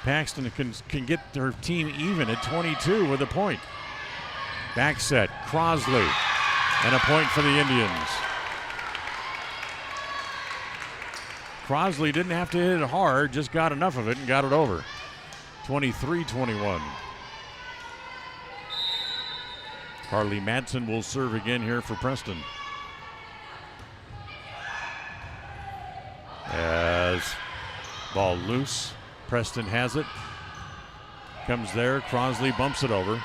Paxton can get her team even at 22 with a point. Back set, Crosley, and a point for the Indians. Crosley didn't have to hit it hard, just got enough of it and got it over. 23-21. Carly Madsen will serve again here for Preston. As ball loose, Preston has it. Comes there, Crosley bumps it over.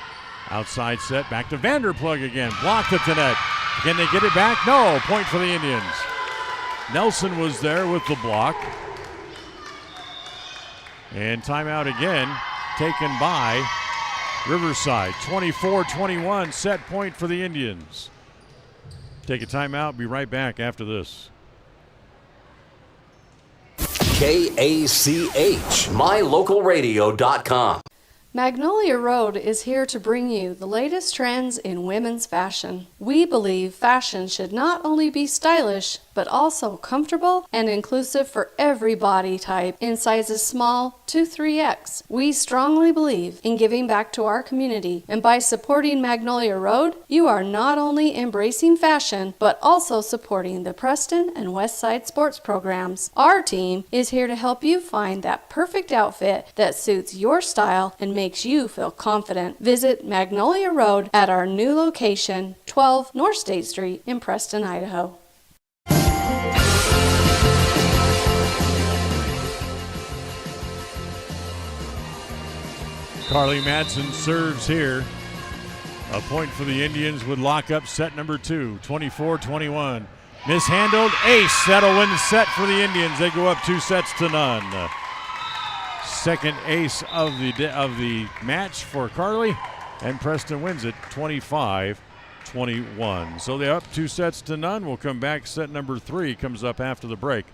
Outside set, back to Vanderplug again. Blocked at the net. Can they get it back? No, point for the Indians. Nelson was there with the block. And timeout again, taken by Riverside. 24-21, set point for the Indians. Take a timeout, be right back after this. KACH, mylocalradio.com. Magnolia Road is here to bring you the latest trends in women's fashion. We believe fashion should not only be stylish, but also comfortable and inclusive for every body type in sizes small to 3X. We strongly believe in giving back to our community, and by supporting Magnolia Road, you are not only embracing fashion, but also supporting the Preston and Westside sports programs. Our team is here to help you find that perfect outfit that suits your style and makes you feel confident. Visit Magnolia Road at our new location, 12 North State Street in Preston, Idaho. Carly Madsen serves here. A point for the Indians would lock up set number 2, 24-21. Mishandled, ace. That'll win the set for the Indians. They go up 2-0. Second ace of the match for Carly, and Preston wins it 25-21. So they're up 2-0. We'll come back. Set number 3 comes up after the break.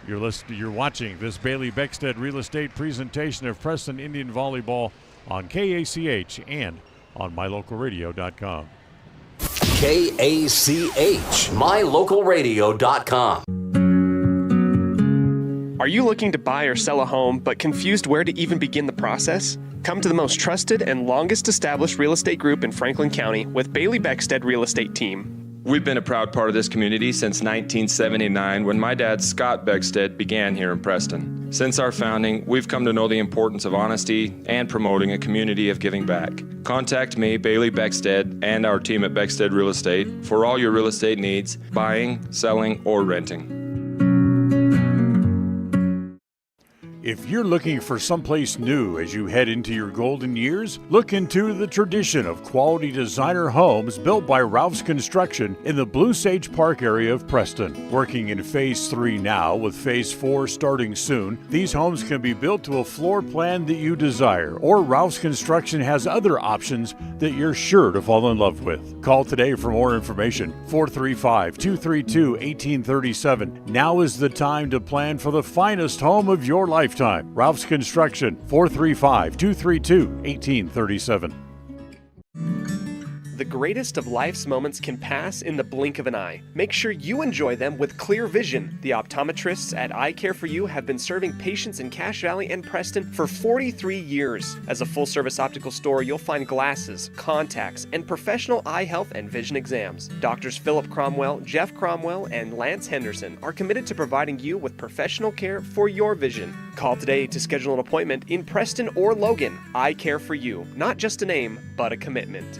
You're watching this Bailey Beckstead Real Estate presentation of Preston Indian Volleyball on KACH and on mylocalradio.com. KACH, mylocalradio.com. Are you looking to buy or sell a home but confused where to even begin the process? Come to the most trusted and longest established real estate group in Franklin County with Bailey Beckstead Real Estate Team. We've been a proud part of this community since 1979 when my dad, Scott Beckstead, began here in Preston. Since our founding, we've come to know the importance of honesty and promoting a community of giving back. Contact me, Bailey Beckstead, and our team at Beckstead Real Estate for all your real estate needs, buying, selling, or renting. If you're looking for someplace new as you head into your golden years, look into the tradition of quality designer homes built by Ralph's Construction in the Blue Sage Park area of Preston. Working in Phase 3 now, with Phase 4 starting soon, these homes can be built to a floor plan that you desire, or Ralph's Construction has other options that you're sure to fall in love with. Call today for more information, 435-232-1837. Now is the time to plan for the finest home of your lifetime. Ralph's Construction, 435-232-1837. The greatest of life's moments can pass in the blink of an eye. Make sure you enjoy them with clear vision. The optometrists at Eye Care for You have been serving patients in Cache Valley and Preston for 43 years. As a full-service optical store, you'll find glasses, contacts, and professional eye health and vision exams. Doctors Philip Cromwell, Jeff Cromwell, and Lance Henderson are committed to providing you with professional care for your vision. Call today to schedule an appointment in Preston or Logan. Eye Care for You, not just a name, but a commitment.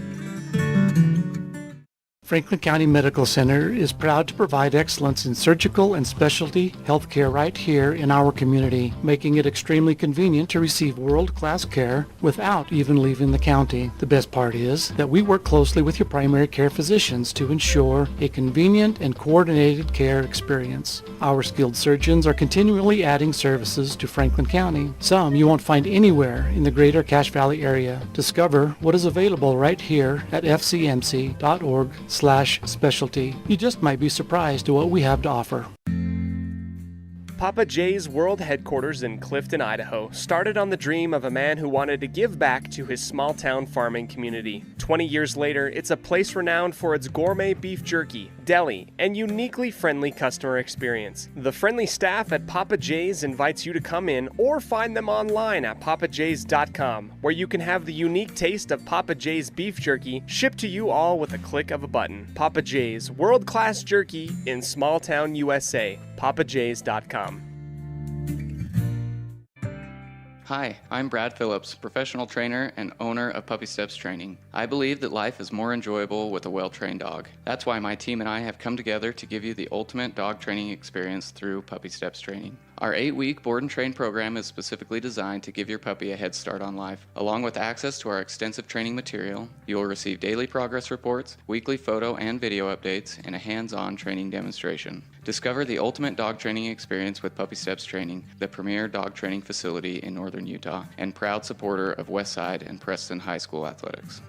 Franklin County Medical Center is proud to provide excellence in surgical and specialty healthcare right here in our community, making it extremely convenient to receive world-class care without even leaving the county. The best part is that we work closely with your primary care physicians to ensure a convenient and coordinated care experience. Our skilled surgeons are continually adding services to Franklin County. Some you won't find anywhere in the greater Cache Valley area. Discover what is available right here at fcmc.org/specialty. You just might be surprised at what we have to offer. Papa J's World Headquarters in Clifton, Idaho, started on the dream of a man who wanted to give back to his small-town farming community. 20 years later, it's a place renowned for its gourmet beef jerky, deli, and uniquely friendly customer experience. The friendly staff at Papa J's invites you to come in or find them online at papajs.com, where you can have the unique taste of Papa J's beef jerky shipped to you all with a click of a button. Papa J's, world-class jerky in small-town USA. papajs.com. Hi, I'm Brad Phillips, professional trainer and owner of Puppy Steps Training. I believe that life is more enjoyable with a well-trained dog. That's why my team and I have come together to give you the ultimate dog training experience through Puppy Steps Training. Our 8-week board and train program is specifically designed to give your puppy a head start on life. Along with access to our extensive training material, you will receive daily progress reports, weekly photo and video updates, and a hands-on training demonstration. Discover the ultimate dog training experience with Puppy Steps Training, the premier dog training facility in northern Utah, and proud supporter of Westside and Preston High School athletics.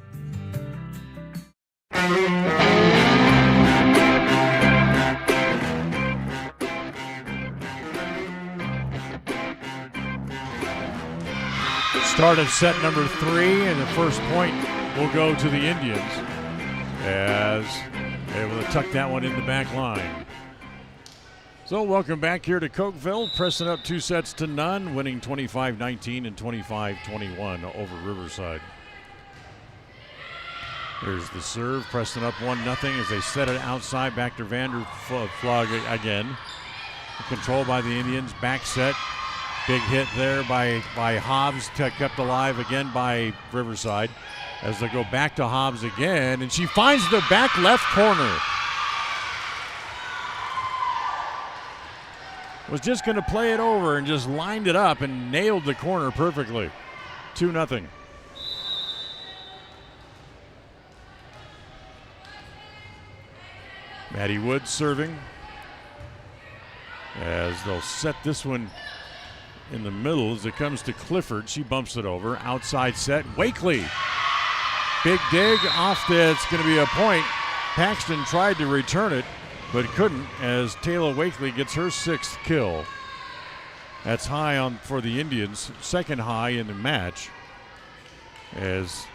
Start of set number 3, and the first point will go to the Indians as able to tuck that one in the back line. So welcome back here to Cokeville. Preston up 2-0, winning 25-19 and 25-21 over Riverside. Here's the serve. Preston up 1-0 as they set it outside. Back to Vanderflug again. Controlled by the Indians. Back set. Big hit there by Hobbs, kept alive again by Riverside as they go back to Hobbs again, and she finds the back left corner. Was just going to play it over and just lined it up and nailed the corner perfectly. 2-0. Maddie Wood serving as they'll set this one in the middle as it comes to Clifford. She bumps it over. Outside set. Wakely. Big dig off the, it's going to be a point. Paxton tried to return it, but couldn't as Taylor Wakely gets her 6th kill. That's high on for the Indians, second high in the match, as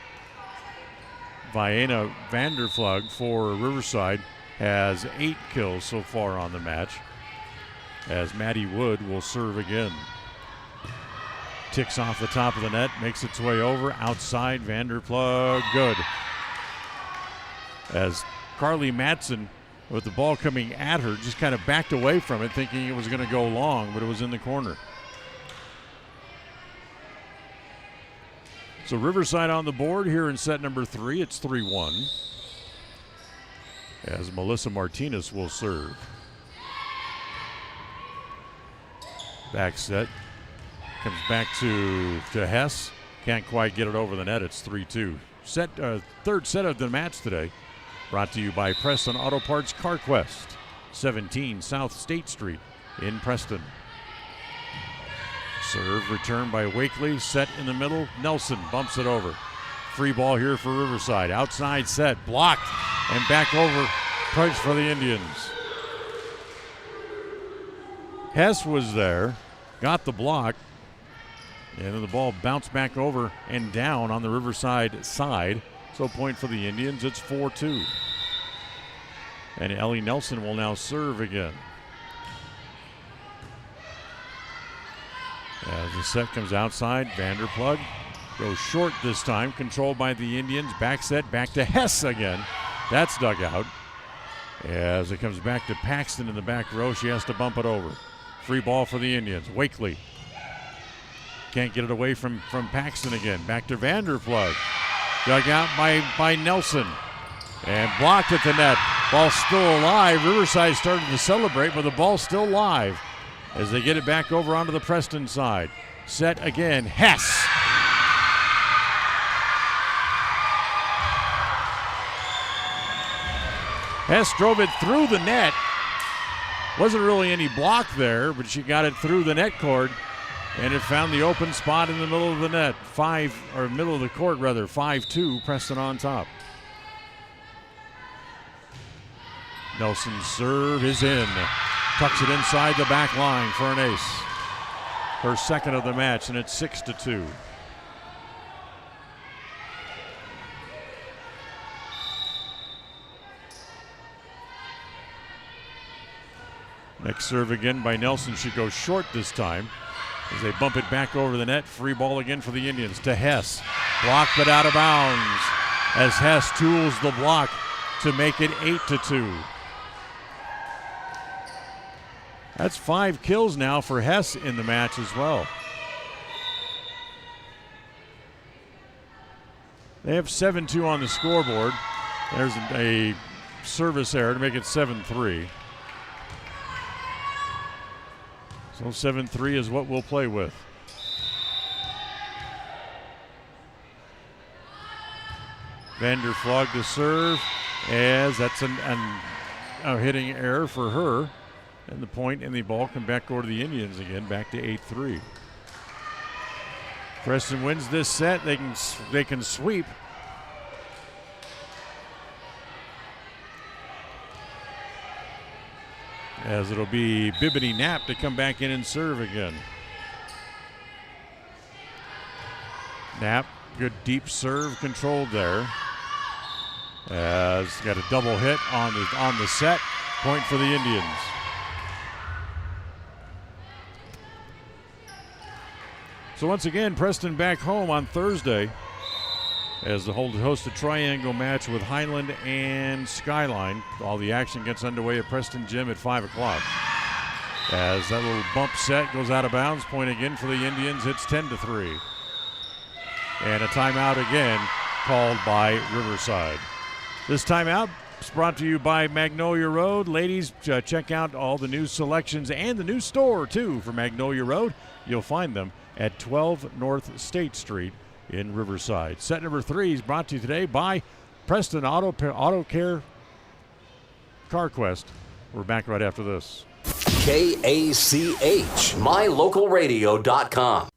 Vienna Vanderflug for Riverside has 8 kills so far on the match, as Maddie Wood will serve again. Ticks off the top of the net, makes its way over, outside, Vanderplug, good. As Carly Matson, with the ball coming at her, just kind of backed away from it, thinking it was going to go long, but it was in the corner. So Riverside on the board here in set number 3, it's 3-1. As Melissa Martinez will serve. Back set. Comes back to Hess. Can't quite get it over the net. It's 3-2. Third set of the match today. Brought to you by Preston Auto Parts CarQuest. 17 South State Street in Preston. Serve return by Wakely. Set in the middle. Nelson bumps it over. Free ball here for Riverside. Outside set. Blocked. And back over. Punch for the Indians. Hess was there. Got the block. And then the ball bounced back over and down on the Riverside side. So point for the Indians. It's 4-2. And Ellie Nelson will now serve again. As the set comes outside, Vanderplug goes short this time. Controlled by the Indians. Back set, back to Hess again. That's dug out. As it comes back to Paxton in the back row, she has to bump it over. Free ball for the Indians. Wakely. Can't get it away from Paxton again. Back to Vanderplug. Dug out by Nelson. And blocked at the net. Ball still alive. Riverside started to celebrate, but the ball's still live as they get it back over onto the Preston side. Set again, Hess. Hess drove it through the net. Wasn't really any block there, but she got it through the net cord, and it found the open spot in the middle of the net. Middle of the court, rather. 5-2, Preston on top. Nelson's serve is in. Tucks it inside the back line for an ace. Her second of the match, and it's 6-2. Next serve again by Nelson. She goes short this time as they bump it back over the net. Free ball again for the Indians to Hess. Blocked but out of bounds as Hess tools the block to make it 8-2. That's 5 kills now for Hess in the match as well. They have 7-2 on the scoreboard. There's a service error to make it 7-3. So 7-3 is what we'll play with. Vanderflog to serve, as that's a hitting error for her. And the point and the ball come back over to the Indians again, back to 8-3. Preston wins this set. They can sweep. As it'll be Bibbidi Knapp to come back in and serve again. Knapp, good deep serve controlled there. As got a double hit on the set. Point for the Indians. So once again, Preston back home on Thursday as the host a triangle match with Highland and Skyline. All the action gets underway at Preston Gym at 5 o'clock. As that little bump set goes out of bounds, point again for the Indians. It's 10-3. And a timeout again called by Riverside. This timeout is brought to you by Magnolia Road. Ladies, check out all the new selections and the new store, too, for Magnolia Road. You'll find them at 12 North State Street in Riverside. Set number 3 is brought to you today by Preston Auto Care CarQuest. We're back right after this. KACH, mylocalradio.com.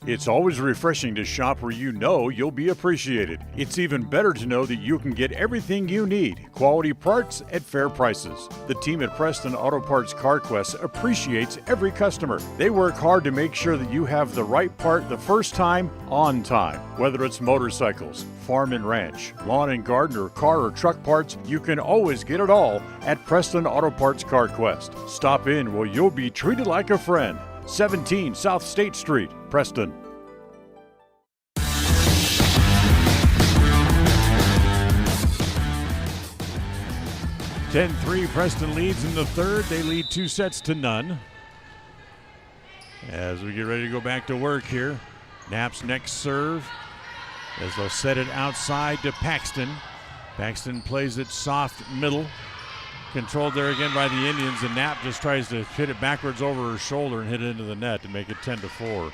It's always refreshing to shop where you know you'll be appreciated. It's even better to know that you can get everything you need, quality parts at fair prices. The team at Preston Auto Parts CarQuest appreciates every customer. They work hard to make sure that you have the right part the first time, on time. Whether it's motorcycles, farm and ranch, lawn and garden, or car or truck parts, you can always get it all at Preston Auto Parts CarQuest. Stop in where you'll be treated like a friend. 17 South State Street, Preston. (10-3) Preston leads in the third. They lead 2-0. As we get ready to go back to work here, Knapp's next serve as they'll set it outside to Paxton. Paxton plays it soft middle. Controlled there again by the Indians, and Knapp just tries to hit it backwards over her shoulder and hit it into the net to make it 10-4.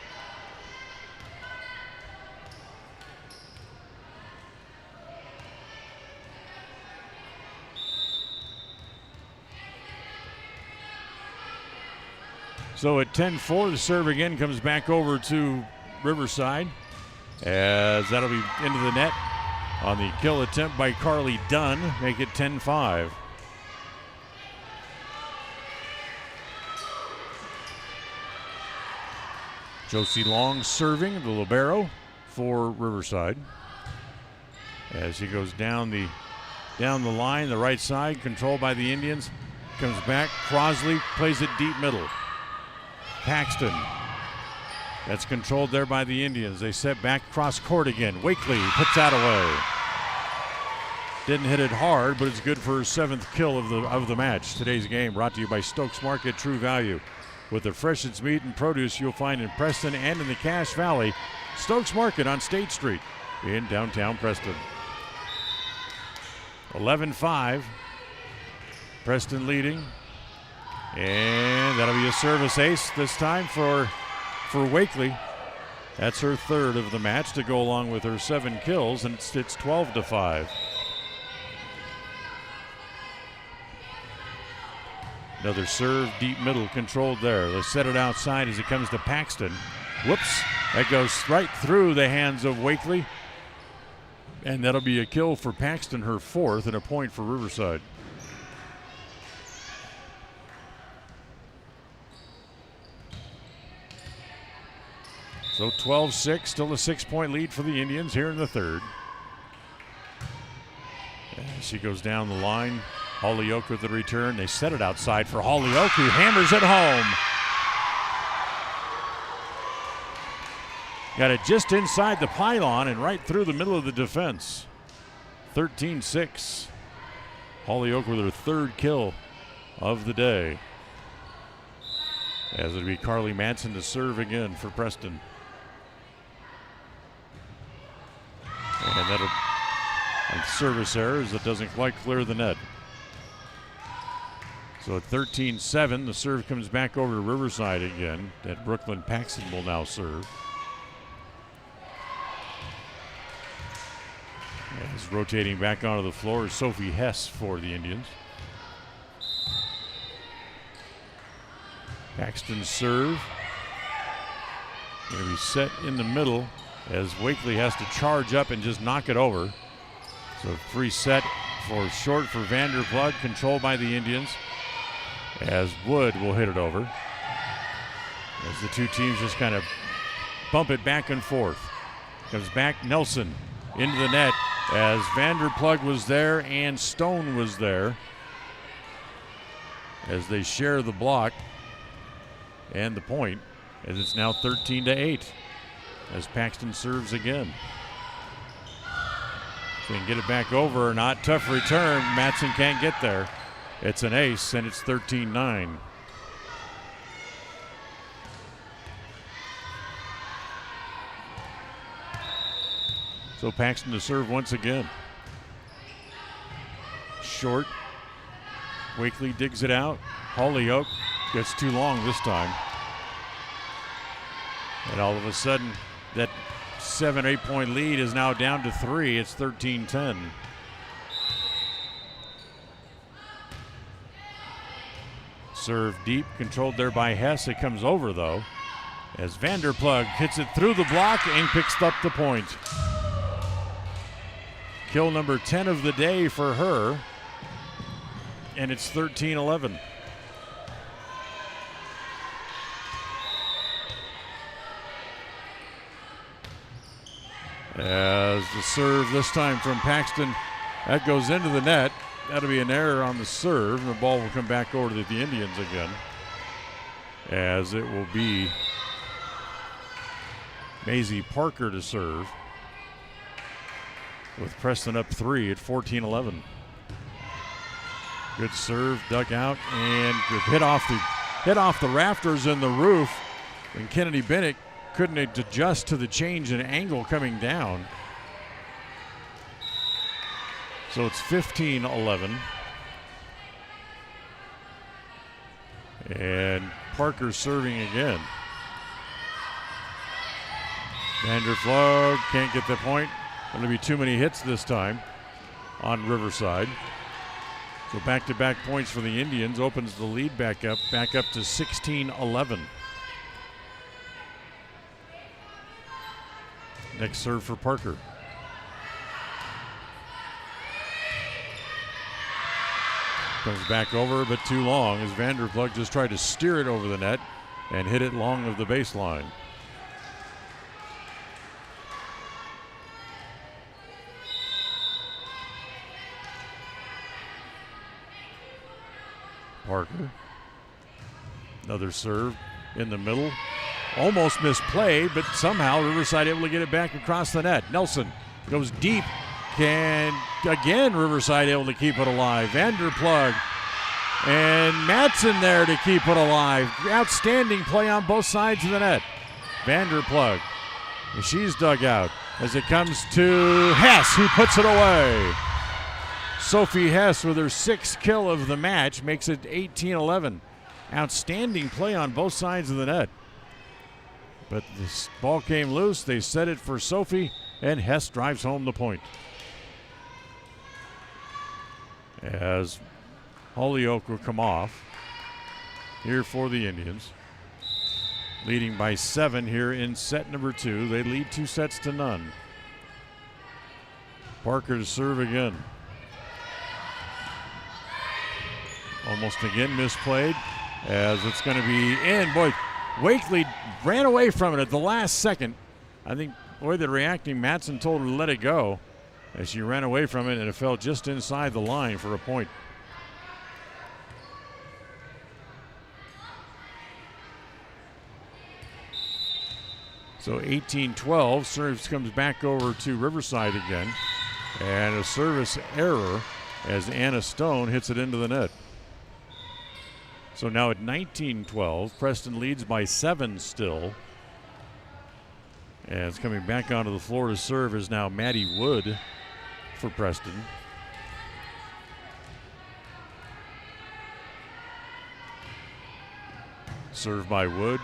So at 10-4, the serve again comes back over to Riverside, as that'll be into the net on the kill attempt by Carly Dunn, make it 10-5. Josie Long serving, the libero for Riverside. As he goes down the line, the right side, controlled by the Indians. Comes back, Crosley plays it deep middle. Paxton, that's controlled there by the Indians. They set back cross court again. Wakely puts that away. Didn't hit it hard, but it's good for her 7th kill of the match. Today's game brought to you by Stokes Market True Value. With the freshest meat and produce you'll find in Preston and in the Cache Valley. Stokes Market on State Street in downtown Preston. 11-5. Preston leading. And that'll be a service ace this time for Wakely. That's her third of the match to go along with her 7 kills, and it's 12-5. Another serve, deep middle, controlled there. They set it outside as it comes to Paxton. Whoops, that goes right through the hands of Wakely. And that'll be a kill for Paxton, her 4th, and a point for Riverside. So 12-6, still a 6-point lead for the Indians here in the third. And she goes down the line. Holyoke with the return. They set it outside for Holyoke, who hammers it home. Got it just inside the pylon and right through the middle of the defense. 13-6. Holyoke with her 3rd kill of the day. As it'll be Carly Madsen to serve again for Preston. And that'll service errors that doesn't quite clear the net. So at 13-7, the serve comes back over to Riverside again. That Brooklyn Paxton will now serve. As rotating back onto the floor is Sophie Hess for the Indians. Paxton's serve. Going to be set in the middle as Wakely has to charge up and just knock it over. So free set for short for Vanderplug, controlled by the Indians. As Wood will hit it over. As the two teams just kind of bump it back and forth. Comes back Nelson into the net as Vanderplug was there and Stone was there. As they share the block and the point, as it's now 13-8. As Paxton serves again. If they can get it back over or not, tough return. Madsen can't get there. It's an ace, and it's 13-9. So Paxton to serve once again. Short. Wakely digs it out. Holyoke gets too long this time. And all of a sudden, that 7-8 point lead is now down to 3. It's 13-10. Serve deep, controlled there by Hess. It comes over though, as Vanderplug hits it through the block and picks up the point. Kill number 10 of the day for her, and it's 13-11. As the serve this time from Paxton, that goes into the net. That'll be an error on the serve, and the ball will come back over to the Indians again. As it will be Maisie Parker to serve, with Preston up 3 at 14-11. Good serve, dug out, and good hit off the rafters in the roof, and Kennedy Bennett couldn't adjust to the change in angle coming down. So it's 15-11. And Parker serving again. Vanderplug can't get the point. Going to be too many hits this time on Riverside. So back-to-back points for the Indians opens the lead back up to 16-11. Next serve for Parker. Comes back over, but too long as Vanderplug just tried to steer it over the net and hit it long of the baseline. Parker. Another serve in the middle. Almost misplayed, but somehow Riverside able to get it back across the net. Nelson goes deep. Again, Riverside able to keep it alive. Vanderplug and Madsen there to keep it alive. Outstanding play on both sides of the net. Vanderplug. She's dug out as it comes to Hess, who puts it away. Sophie Hess with her 6th kill of the match makes it 18-11. Outstanding play on both sides of the net. But this ball came loose. They set it for Sophie, and Hess drives home the point. As Holyoke will come off here for the Indians. Leading by 7 here in set number 2. They lead 2-0. Parker to serve again. Almost again misplayed, as it's going to be in. Boy, Wakely ran away from it at the last second. I think, boy, the reacting Matson told her to let it go as she ran away from it, and it fell just inside the line for a point. So 18-12, serves comes back over to Riverside again, and a service error as Anna Stone hits it into the net. So now at 19-12, Preston leads by 7 still. And it's coming back onto the floor to serve is now Maddie Wood for Preston. Serve by Wood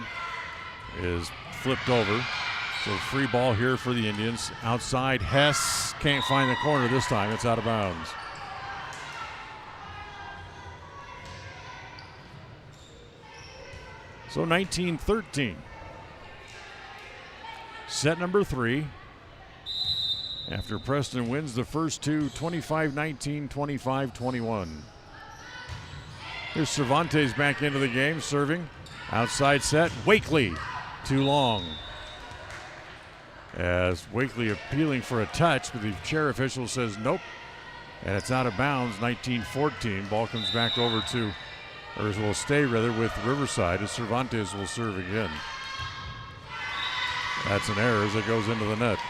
is flipped over. So free ball here for the Indians. Outside, Hess can't find the corner this time. It's out of bounds. So 19-13. Set number 3. After Preston wins the first 2, 25-19, 25-21. Here's Cervantes back into the game, serving. Outside set, Wakely, too long. As Wakely appealing for a touch, but the chair official says nope. And it's out of bounds, 19-14. Ball comes back over to, or will stay rather, with Riverside as Cervantes will serve again. That's an error as it goes into the net.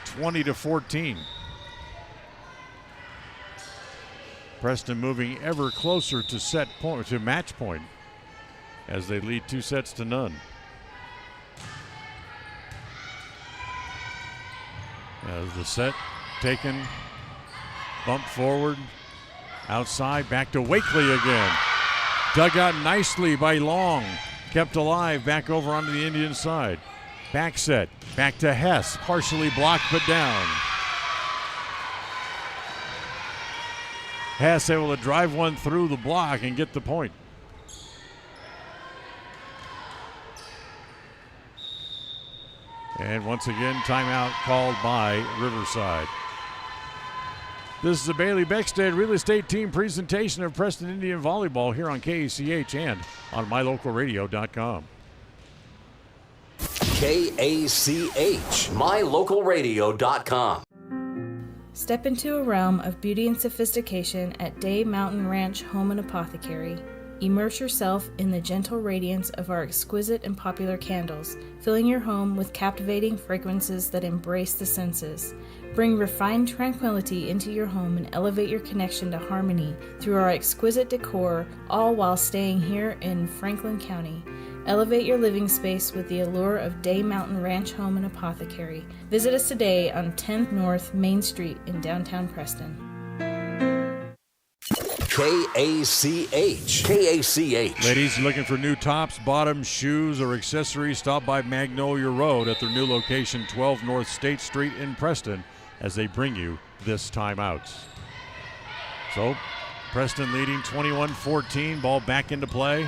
20-14. Preston moving ever closer to set point, to match point, as they lead 2-0. As the set taken, bump forward, outside, back to Wakely again. Dug out nicely by Long, kept alive back over onto the Indian side. Back set, back to Hess, partially blocked but down. Hess able to drive one through the block and get the point. And once again, timeout called by Riverside. This is a Bailey Beckstead Real Estate Team presentation of Preston Indian Volleyball here on KACH and on mylocalradio.com. KACH, mylocalradio.com. Step into a realm of beauty and sophistication at Day Mountain Ranch Home and Apothecary. Immerse yourself in the gentle radiance of our exquisite and popular candles, filling your home with captivating fragrances that embrace the senses. Bring refined tranquility into your home and elevate your connection to harmony through our exquisite decor, all while staying here in Franklin County. Elevate your living space with the allure of Day Mountain Ranch Home and Apothecary. Visit us today on 10th North Main Street in downtown Preston. KACH. Ladies looking for new tops, bottoms, shoes, or accessories, stop by Magnolia Road at their new location, 12 North State Street in Preston, as they bring you this timeout. So, Preston leading 21-14, ball back into play.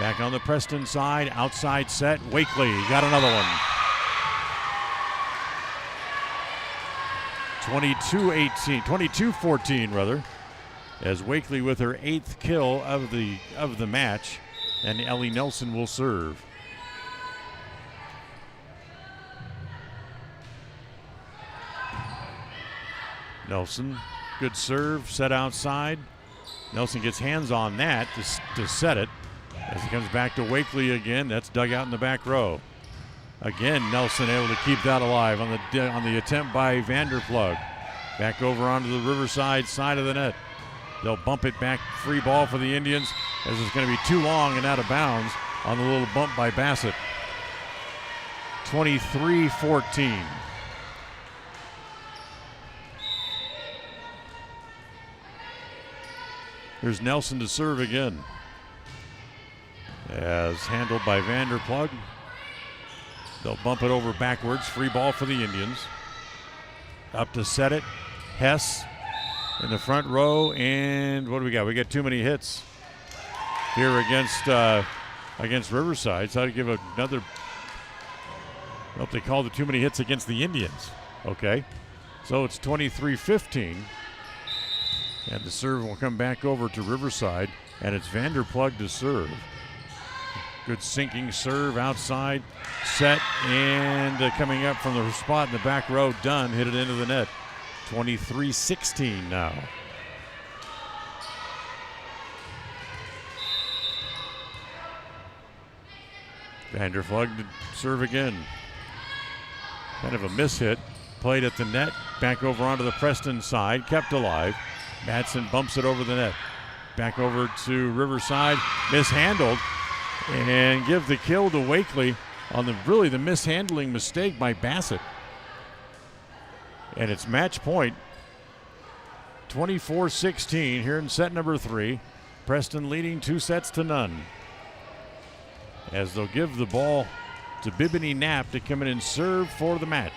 Back on the Preston side, outside set, Wakely got another one. 22-14 rather, as Wakely with her 8th kill of the match, and Ellie Nelson will serve. Nelson, good serve, set outside. Nelson gets hands on that to set it. As he comes back to Wakely again, that's dug out in the back row. Again, Nelson able to keep that alive on the attempt by Vanderplug. Back over onto the Riverside side of the net. They'll bump it back, free ball for the Indians, as it's going to be too long and out of bounds on the little bump by Bassett. 23-14. Here's Nelson to serve again. As handled by Vanderplug. They'll bump it over backwards. Free ball for the Indians. Up to set it. Hess in the front row. And what do we got? We got too many hits here against Riverside. So I'd give another. Well, they called it too many hits against the Indians. Okay. So it's 23-15. And the serve will come back over to Riverside. And it's Vanderplug to serve. Good sinking serve outside. Set and coming up from the spot in the back row. Dunn hit it into the net. 23-16 now. Vanderplug to serve again. Kind of a mishit. Played at the net. Back over onto the Preston side. Kept alive. Madsen bumps it over the net. Back over to Riverside. Mishandled. And give the kill to Wakely on the mishandling mistake by Bassett. And it's match point. 24-16 here in set number 3. Preston leading 2-0. As they'll give the ball to Bibini Knapp to come in and serve for the match.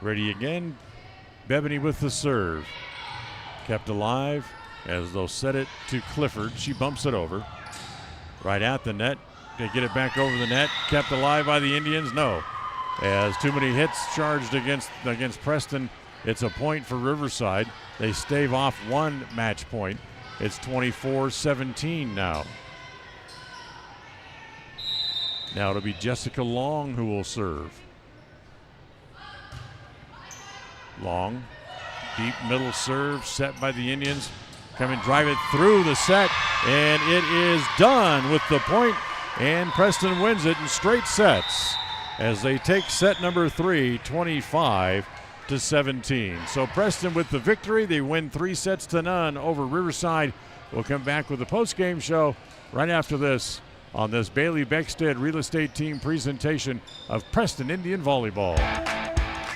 Ready again. Bebany with the serve. Kept alive as they'll set it to Clifford. She bumps it over. Right at the net. They get it back over the net. Kept alive by the Indians? No. As too many hits charged against Preston, it's a point for Riverside. They stave off one match point. It's 24-17 now. Now it'll be Jessica Long who will serve. Long, deep middle serve set by the Indians. Come and drive it through the set, and it is done with the point, and Preston wins it in straight sets as they take set number 3, 25-17. So Preston with the victory. They win 3-0 over Riverside. We'll come back with the post-game show right after this on this Bailey Beckstead Real Estate Team presentation of Preston Indian Volleyball.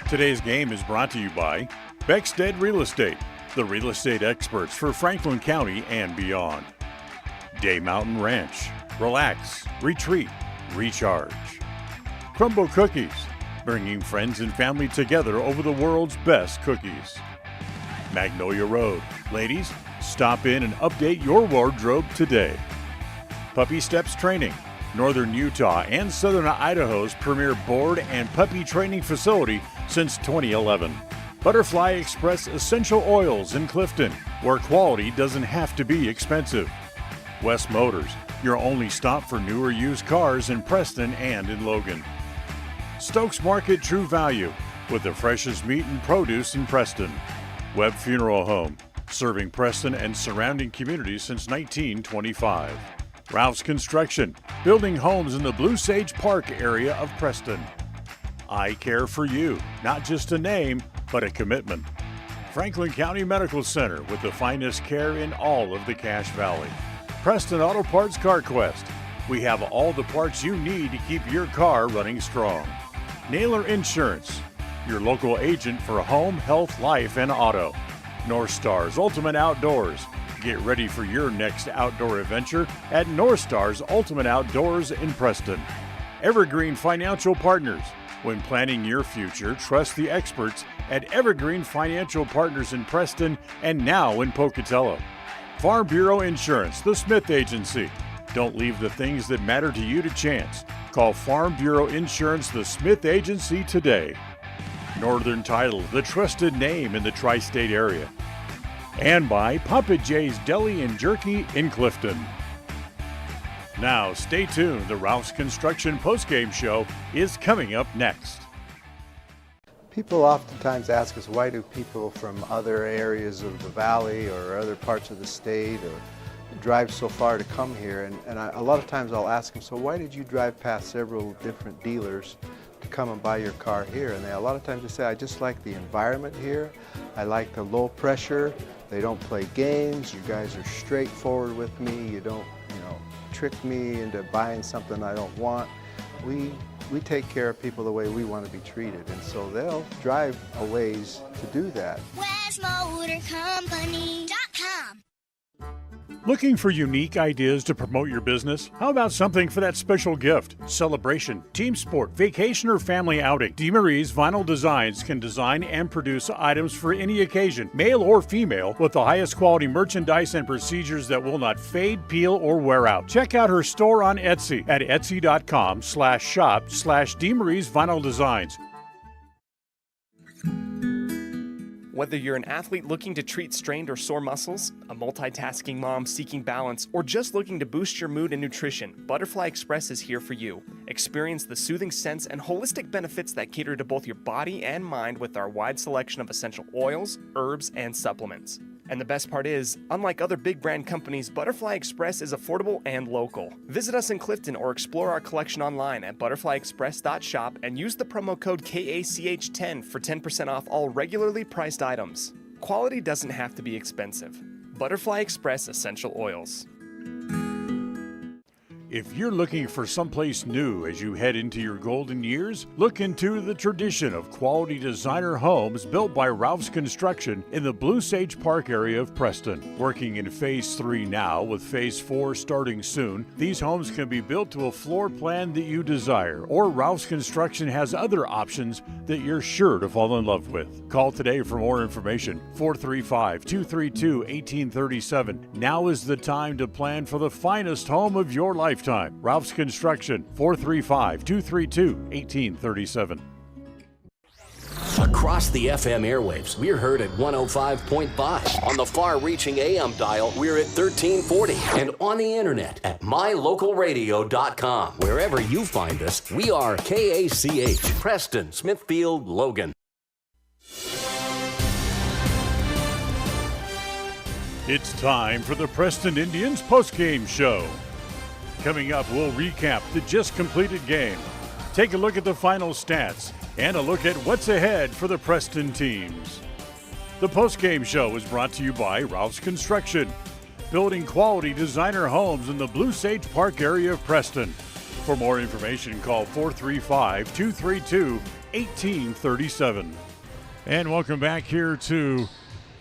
Today's game is brought to you by Beckstead Real Estate, the real estate experts for Franklin County and beyond. Day Mountain Ranch, relax, retreat, recharge. Crumble Cookies, bringing friends and family together over the world's best cookies. Magnolia Road, ladies, stop in and update your wardrobe today. Puppy Steps Training, Northern Utah and Southern Idaho's premier board and puppy training facility since 2011. Butterfly Express Essential Oils in Clifton, where quality doesn't have to be expensive. West Motors, your only stop for newer used cars in Preston and in Logan. Stokes Market True Value, with the freshest meat and produce in Preston. Webb Funeral Home, serving Preston and surrounding communities since 1925. Ralph's Construction, building homes in the Blue Sage Park area of Preston. I Care for You, not just a name, but a commitment. Franklin County Medical Center, with the finest care in all of the Cache Valley. Preston Auto Parts CarQuest, we have all the parts you need to keep your car running strong. Naylor Insurance, your local agent for home, health, life, and auto. North Stars Ultimate Outdoors, get ready for your next outdoor adventure at North Stars Ultimate Outdoors in Preston. Evergreen Financial Partners, when planning your future, trust the experts at Evergreen Financial Partners in Preston and now in Pocatello. Farm Bureau Insurance, the Smith Agency. Don't leave the things that matter to you to chance. Call Farm Bureau Insurance, the Smith Agency today. Northern Title, the trusted name in the tri-state area. And by Papa J's Deli and Jerky in Clifton. Now, stay tuned. The Ralph's Construction postgame show is coming up next. People oftentimes ask us, why do people from other areas of the valley or other parts of the state or drive so far to come here? And a lot of times I'll ask them, so why did you drive past several different dealers to come and buy your car here? And a lot of times they say, I just like the environment here. I like the low pressure. They don't play games. You guys are straightforward with me. You don't, trick me into buying something I don't want. We we take care of people the way we want to be treated, and so they'll drive a ways to do that. WestMotorCompany.com. Looking for unique ideas to promote your business? How about something for that special gift, celebration, team sport, vacation, or family outing? DeMarie's Vinyl Designs can design and produce items for any occasion, male or female, with the highest quality merchandise and procedures that will not fade, peel, or wear out. Check out her store on Etsy at etsy.com/shop/DeMarie's Vinyl Designs. Whether you're an athlete looking to treat strained or sore muscles, a multitasking mom seeking balance, or just looking to boost your mood and nutrition, Butterfly Express is here for you. Experience the soothing scents and holistic benefits that cater to both your body and mind with our wide selection of essential oils, herbs, and supplements. And the best part is, unlike other big brand companies, Butterfly Express is affordable and local. Visit us in Clifton or explore our collection online at butterflyexpress.shop and use the promo code KACH10 for 10% off all regularly priced items. Quality doesn't have to be expensive. Butterfly Express Essential Oils. If you're looking for someplace new as you head into your golden years, look into the tradition of quality designer homes built by Ralph's Construction in the Blue Sage Park area of Preston. Working in Phase 3 now, with Phase 4 starting soon, these homes can be built to a floor plan that you desire, or Ralph's Construction has other options that you're sure to fall in love with. Call today for more information, 435-232-1837. Now is the time to plan for the finest home of your lifetime. Ralph's Construction, 435-232-1837. Across the FM airwaves, we're heard at 105.5. On the far-reaching AM dial, we're at 1340. And on the internet at mylocalradio.com. Wherever you find us, we are KACH, Preston, Smithfield, Logan. It's time for the Preston Indians postgame show. Coming up, we'll recap the just completed game, take a look at the final stats, and a look at what's ahead for the Preston teams. The postgame show is brought to you by Ralph's Construction, building quality designer homes in the Blue Sage Park area of Preston. For more information, call 435-232-1837. And welcome back here to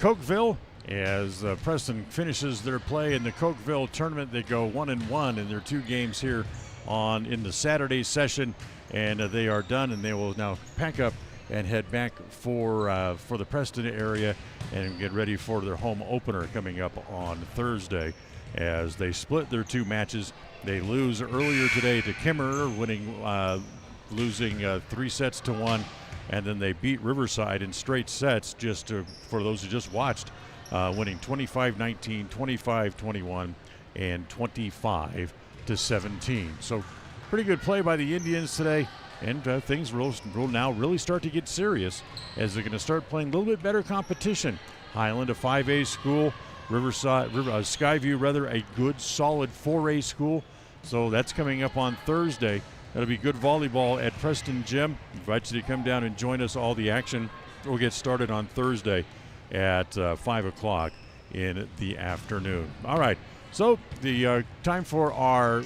Cokeville. As Preston finishes their play in the Cokeville tournament, they go 1-1 in their two games here in the Saturday session, and they are done, and they will now pack up and head back for the Preston area and get ready for their home opener coming up on Thursday. As they split their two matches, they lose earlier today to Kimmerer, losing 3-1, and then they beat Riverside in straight sets. For those who just watched. Winning 25-19, 25-21, and 25-17. So pretty good play by the Indians today, and things will now really start to get serious as they're going to start playing a little bit better competition. Highland, a 5A school, Skyview, a good solid 4A school. So that's coming up on Thursday. That'll be good volleyball at Preston Gym. Invite you to come down and join us. All the action will get started on Thursday at 5 o'clock in the afternoon. All right, so the time for our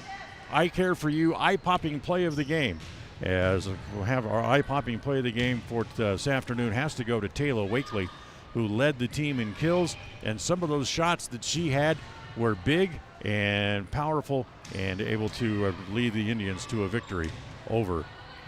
I Care For You eye-popping play of the game. As we'll have our eye-popping play of the game for this afternoon has to go to Taylor Wakely, who led the team in kills, and some of those shots that she had were big and powerful and able to lead the Indians to a victory over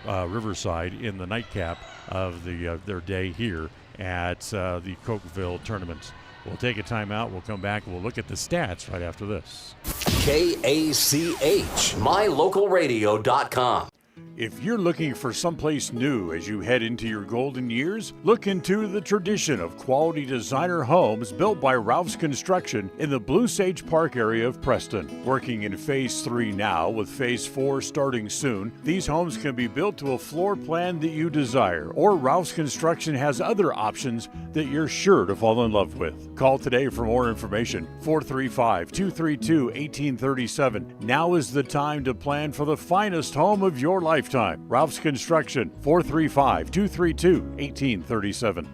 Riverside in the nightcap of their day here at the Cokeville tournaments. We'll take a timeout. We'll come back. We'll look at the stats right after this. KACH, mylocalradio.com. If you're looking for someplace new as you head into your golden years, look into the tradition of quality designer homes built by Ralph's Construction in the Blue Sage Park area of Preston. Working in Phase 3 now, with Phase 4 starting soon, these homes can be built to a floor plan that you desire, or Ralph's Construction has other options that you're sure to fall in love with. Call today for more information, 435-232-1837. Now is the time to plan for the finest home of your lifetime. Ralph's Construction, 435-232-1837.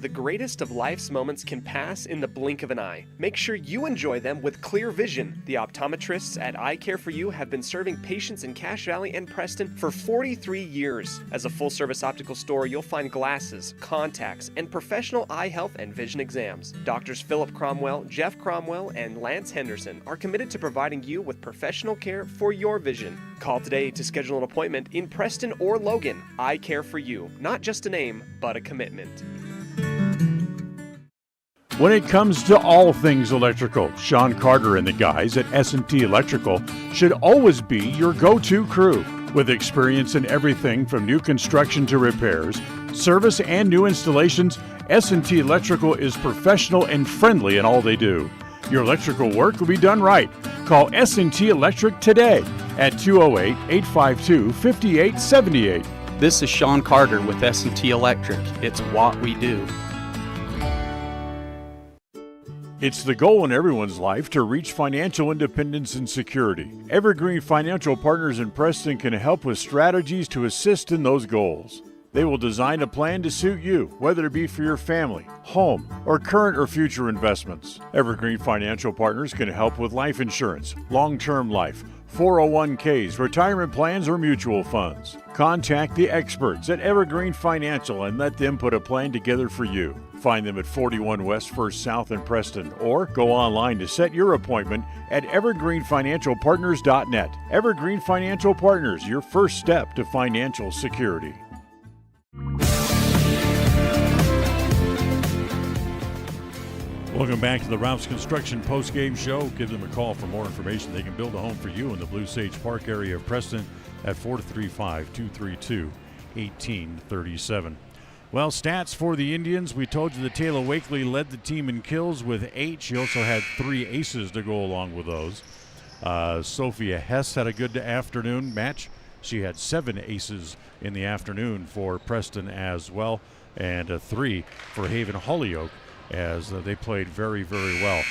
the greatest of life's moments can pass in the blink of an eye. Make sure you enjoy them with clear vision. The optometrists at Eye Care for You have been serving patients in Cache Valley and Preston for 43 years. As a full-service optical store, you'll find glasses, contacts, and professional eye health and vision exams. Doctors Philip Cromwell, Jeff Cromwell, and Lance Henderson are committed to providing you with professional care for your vision. Call today to schedule an appointment in Preston or Logan. Eye Care for You. Not just a name, but a commitment. When it comes to all things electrical, Sean Carter and the guys at S&T Electrical should always be your go-to crew. With experience in everything from new construction to repairs, service, and new installations, S&T Electrical is professional and friendly in all they do. Your electrical work will be done right. Call S&T Electric today at 208-852-5878. This is Sean Carter with S&T Electric. It's what we do. It's the goal in everyone's life to reach financial independence and security. Evergreen Financial Partners in Preston can help with strategies to assist in those goals. They will design a plan to suit you, whether it be for your family, home, or current or future investments. Evergreen Financial Partners can help with life insurance, long-term life, 401ks, retirement plans, or mutual funds. Contact the experts at Evergreen Financial and let them put a plan together for you. Find them at 41 West 1st South in Preston or go online to set your appointment at evergreenfinancialpartners.net. Evergreen Financial Partners, your first step to financial security. Welcome back to the Ralph's Construction postgame show. Give them a call for more information. They can build a home for you in the Blue Sage Park area of Preston at 435-232-1837. Well, stats for the Indians. We told you that Taylor Wakely led the team in kills with 8. She also had 3 aces to go along with those. Sophia Hess had a good afternoon match. She had 7 aces in the afternoon for Preston as well, and 3 for Haven Holyoke as they played very, very well.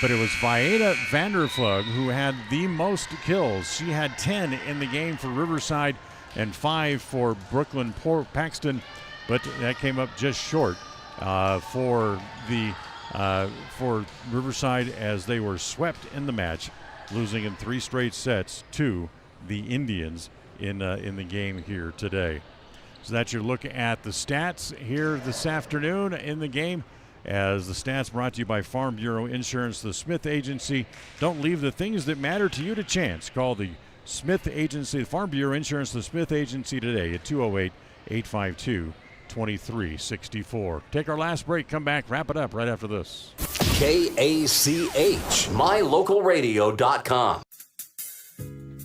But it was Vieta Vandervlug who had the most kills. She had 10 in the game for Riverside and 5 for Brooklyn Paxton, but that came up just short for Riverside as they were swept in the match, losing in 3 straight sets to the Indians in the game here today. So that's your look at the stats here this afternoon in the game. As the stats brought to you by Farm Bureau Insurance, the Smith Agency. Don't leave the things that matter to you to chance. Call the Smith Agency, Farm Bureau Insurance, the Smith Agency today at 208-852-2364. Take our last break, come back, wrap it up right after this. KACH, mylocalradio.com.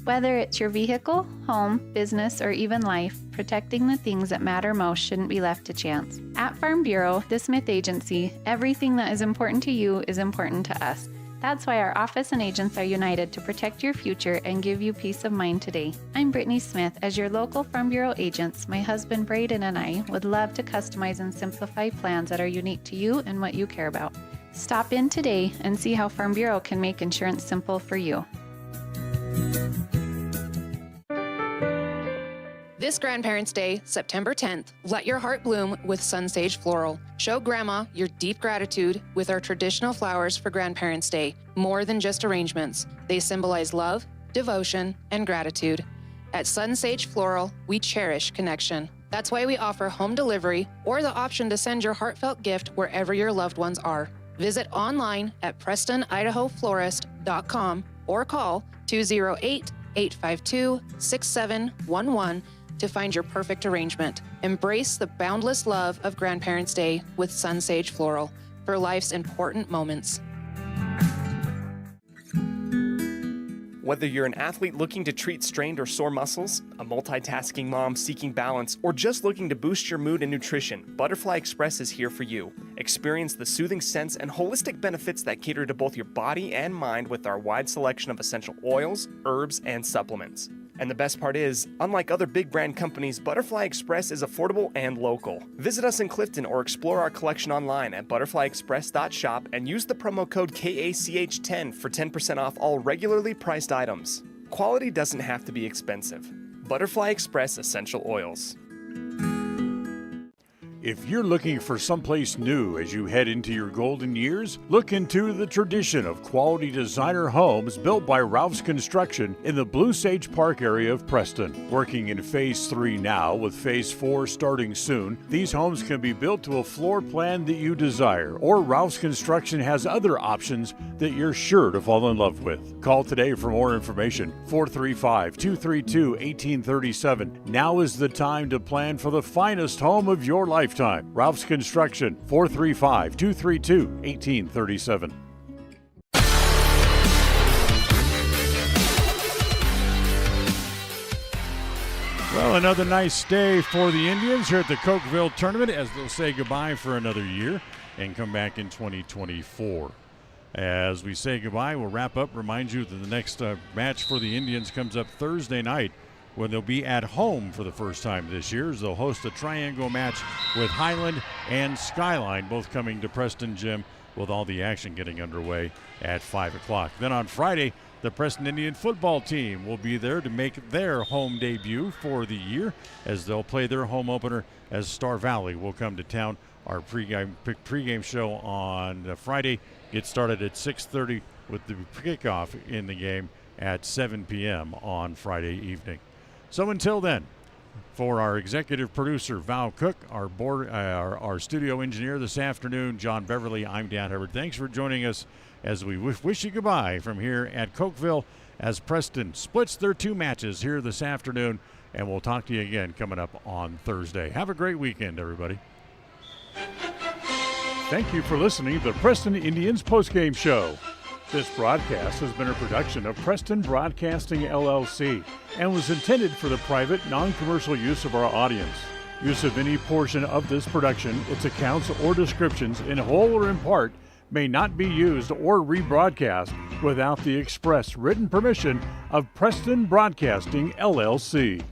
Whether it's your vehicle, home, business, or even life, protecting the things that matter most shouldn't be left to chance. At Farm Bureau, the Smith Agency, everything that is important to you is important to us. That's why our office and agents are united to protect your future and give you peace of mind today. I'm Brittany Smith. As your local Farm Bureau agents, my husband Braden and I would love to customize and simplify plans that are unique to you and what you care about. Stop in today and see how Farm Bureau can make insurance simple for you. This Grandparents' Day, September 10th, let your heart bloom with Sunsage Floral. Show Grandma your deep gratitude with our traditional flowers for Grandparents' Day, more than just arrangements. They symbolize love, devotion, and gratitude. At Sunsage Floral, we cherish connection. That's why we offer home delivery or the option to send your heartfelt gift wherever your loved ones are. Visit online at PrestonIdahoFlorist.com or call 208-852-6711 to find your perfect arrangement. Embrace the boundless love of Grandparents' Day with Sunsage Floral for life's important moments. Whether you're an athlete looking to treat strained or sore muscles, a multitasking mom seeking balance, or just looking to boost your mood and nutrition, Butterfly Express is here for you. Experience the soothing scents and holistic benefits that cater to both your body and mind with our wide selection of essential oils, herbs, and supplements. And the best part is, unlike other big brand companies, Butterfly Express is affordable and local. Visit us in Clifton or explore our collection online at butterflyexpress.shop and use the promo code KACH10 for 10% off all regularly priced items. Quality doesn't have to be expensive. Butterfly Express Essential Oils. If you're looking for someplace new as you head into your golden years, look into the tradition of quality designer homes built by Ralph's Construction in the Blue Sage Park area of Preston. Working in Phase 3 now, with Phase 4 starting soon, these homes can be built to a floor plan that you desire, or Ralph's Construction has other options that you're sure to fall in love with. Call today for more information, 435-232-1837. Now is the time to plan for the finest home of your lifetime. Ralph's Construction, 435-232-1837. Well, another nice day for the Indians here at the Cokeville tournament as they'll say goodbye for another year and come back in 2024. As we say goodbye, we'll wrap up. Remind you that the next match for the Indians comes up Thursday night, when they'll be at home for the first time this year, as they'll host a triangle match with Highland and Skyline, both coming to Preston Gym, with all the action getting underway at 5 o'clock. Then on Friday, the Preston Indian football team will be there to make their home debut for the year, as they'll play their home opener as Star Valley will come to town. Our pregame show on Friday gets started at 6:30 with the kickoff in the game at 7 p.m. on Friday evening. So until then, for our executive producer, Val Cook, our studio engineer this afternoon, John Beverly, I'm Dan Hubbard. Thanks for joining us as we wish you goodbye from here at Cokeville as Preston splits their two matches here this afternoon, and we'll talk to you again coming up on Thursday. Have a great weekend, everybody. Thank you for listening to the Preston Indians postgame show. This broadcast has been a production of Preston Broadcasting, LLC, and was intended for the private, non-commercial use of our audience. Use of any portion of this production, its accounts or descriptions, in whole or in part, may not be used or rebroadcast without the express written permission of Preston Broadcasting, LLC.